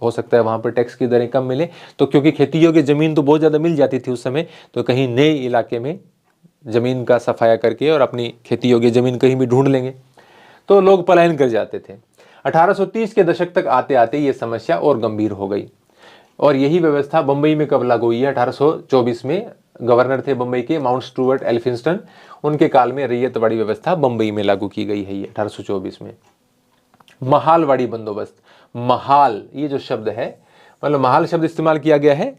हो सकता है वहाँ पर टैक्स की दरें कम मिले, तो क्योंकि खेती योग्य ज़मीन तो बहुत ज़्यादा मिल जाती थी उस समय, तो कहीं नए इलाके में ज़मीन का सफाया करके और अपनी खेती योग्य ज़मीन कहीं भी ढूंढ लेंगे, तो लोग पलायन कर जाते थे। 1830 के दशक तक आते आते ये समस्या और गंभीर हो गई और यही व्यवस्था बम्बई में कब लागू हुई है? 1824 में गवर्नर थे बम्बई के माउंट स्टुअर्ट एल्फिंस्टन, उनके काल में रैयतवाड़ी व्यवस्था बम्बई में लागू की गई है ये 1824 में। महालवाड़ी बंदोबस्त, महाल ये जो शब्द है, मतलब महाल शब्द इस्तेमाल किया गया है,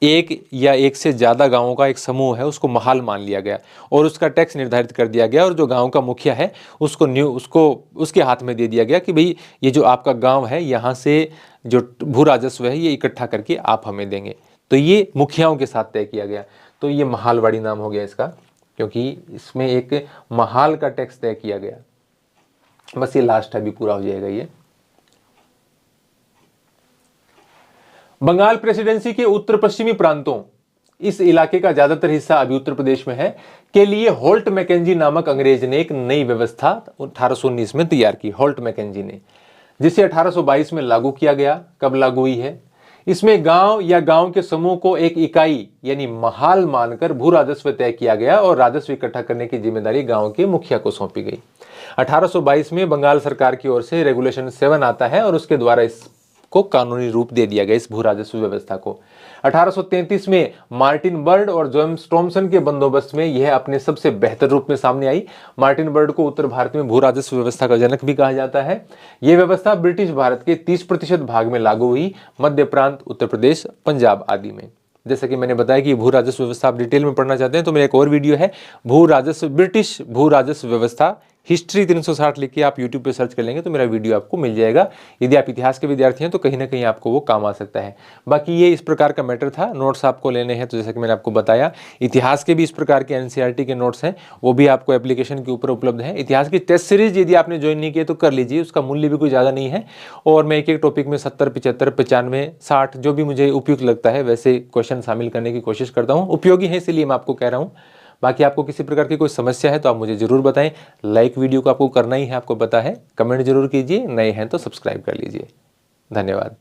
एक या एक से ज़्यादा गांवों का एक समूह है उसको महाल मान लिया गया और उसका टैक्स निर्धारित कर दिया गया और जो गांव का मुखिया है उसको उसके हाथ में दे दिया गया कि भाई ये जो आपका गांव है यहाँ से जो भू राजस्व है ये इकट्ठा करके आप हमें देंगे। तो ये मुखियाओं के साथ तय किया गया, तो ये महालवाड़ी नाम हो गया इसका, क्योंकि इसमें एक महाल का टैक्स तय किया गया। बस ये लास्ट है, अभी पूरा हो जाएगा ये। बंगाल प्रेसिडेंसी के उत्तर पश्चिमी प्रांतों, इस इलाके का ज्यादातर हिस्सा अभी उत्तर प्रदेश में है, के लिए होल्ट मैकेंजी नामक अंग्रेज ने एक नई व्यवस्था 1819 में तैयार की, होल्ट मैकेंजी ने, जिसे 1822 में लागू किया गया। कब लागू हुई है? इसमें गांव या गांव के समूह को एक इकाई यानी महाल मानकर भू राजस्व तय किया गया और राजस्व इकट्ठा करने की जिम्मेदारी गांव के मुखिया को सौंपी गई। 1822 में बंगाल सरकार की ओर से रेगुलेशन 7 आता है और उसके द्वारा इसको कानूनी रूप दे दिया गया, इस भू राजस्व व्यवस्था को। 1833 में मार्टिन बर्ड और जेम्स टॉमसन के बंदोबस्त में यह अपने सबसे बेहतर रूप में सामने आई। मार्टिन बर्ड को उत्तर भारत में भू राजस्व व्यवस्था का जनक भी कहा जाता है। यह व्यवस्था ब्रिटिश भारत के 30% भाग में लागू हुई, मध्य प्रांत, उत्तर प्रदेश, पंजाब आदि में। जैसा कि मैंने बताया कि भू राजस्व व्यवस्था आप डिटेल में पढ़ना चाहते हैं तो मेरा एक और वीडियो है, भू राजस्व, ब्रिटिश भू राजस्व व्यवस्था हिस्ट्री 360 लिख के आप यूट्यूब पे सर्च कर लेंगे तो मेरा वीडियो आपको मिल जाएगा। यदि आप इतिहास के विद्यार्थी हैं तो कहीं ना कहीं आपको वो काम आ सकता है। बाकी ये इस प्रकार का मैटर था, नोट्स आपको लेने हैं तो जैसा कि मैंने आपको बताया, इतिहास के भी इस प्रकार के एनसीईआरटी के नोट्स हैं, वो भी आपको एप्लीकेशन के ऊपर उपलब्ध है। इतिहास की टेस्ट सीरीज यदि आपने ज्वाइन नहीं किया तो कर लीजिए, उसका मूल्य भी कोई ज़्यादा नहीं है और मैं एक एक टॉपिक में 70, 75, 95, 60 जो भी मुझे उपयुक्त लगता है वैसे क्वेश्चन शामिल करने की कोशिश करता हूँ। उपयोगी है इसलिए मैं आपको कह रहा हूँ। बाकी आपको किसी प्रकार की कोई समस्या है तो आप मुझे जरूर बताएं। लाइक वीडियो को आपको करना ही है, आपको पता है। कमेंट जरूर कीजिए, नए हैं तो सब्सक्राइब कर लीजिए। धन्यवाद।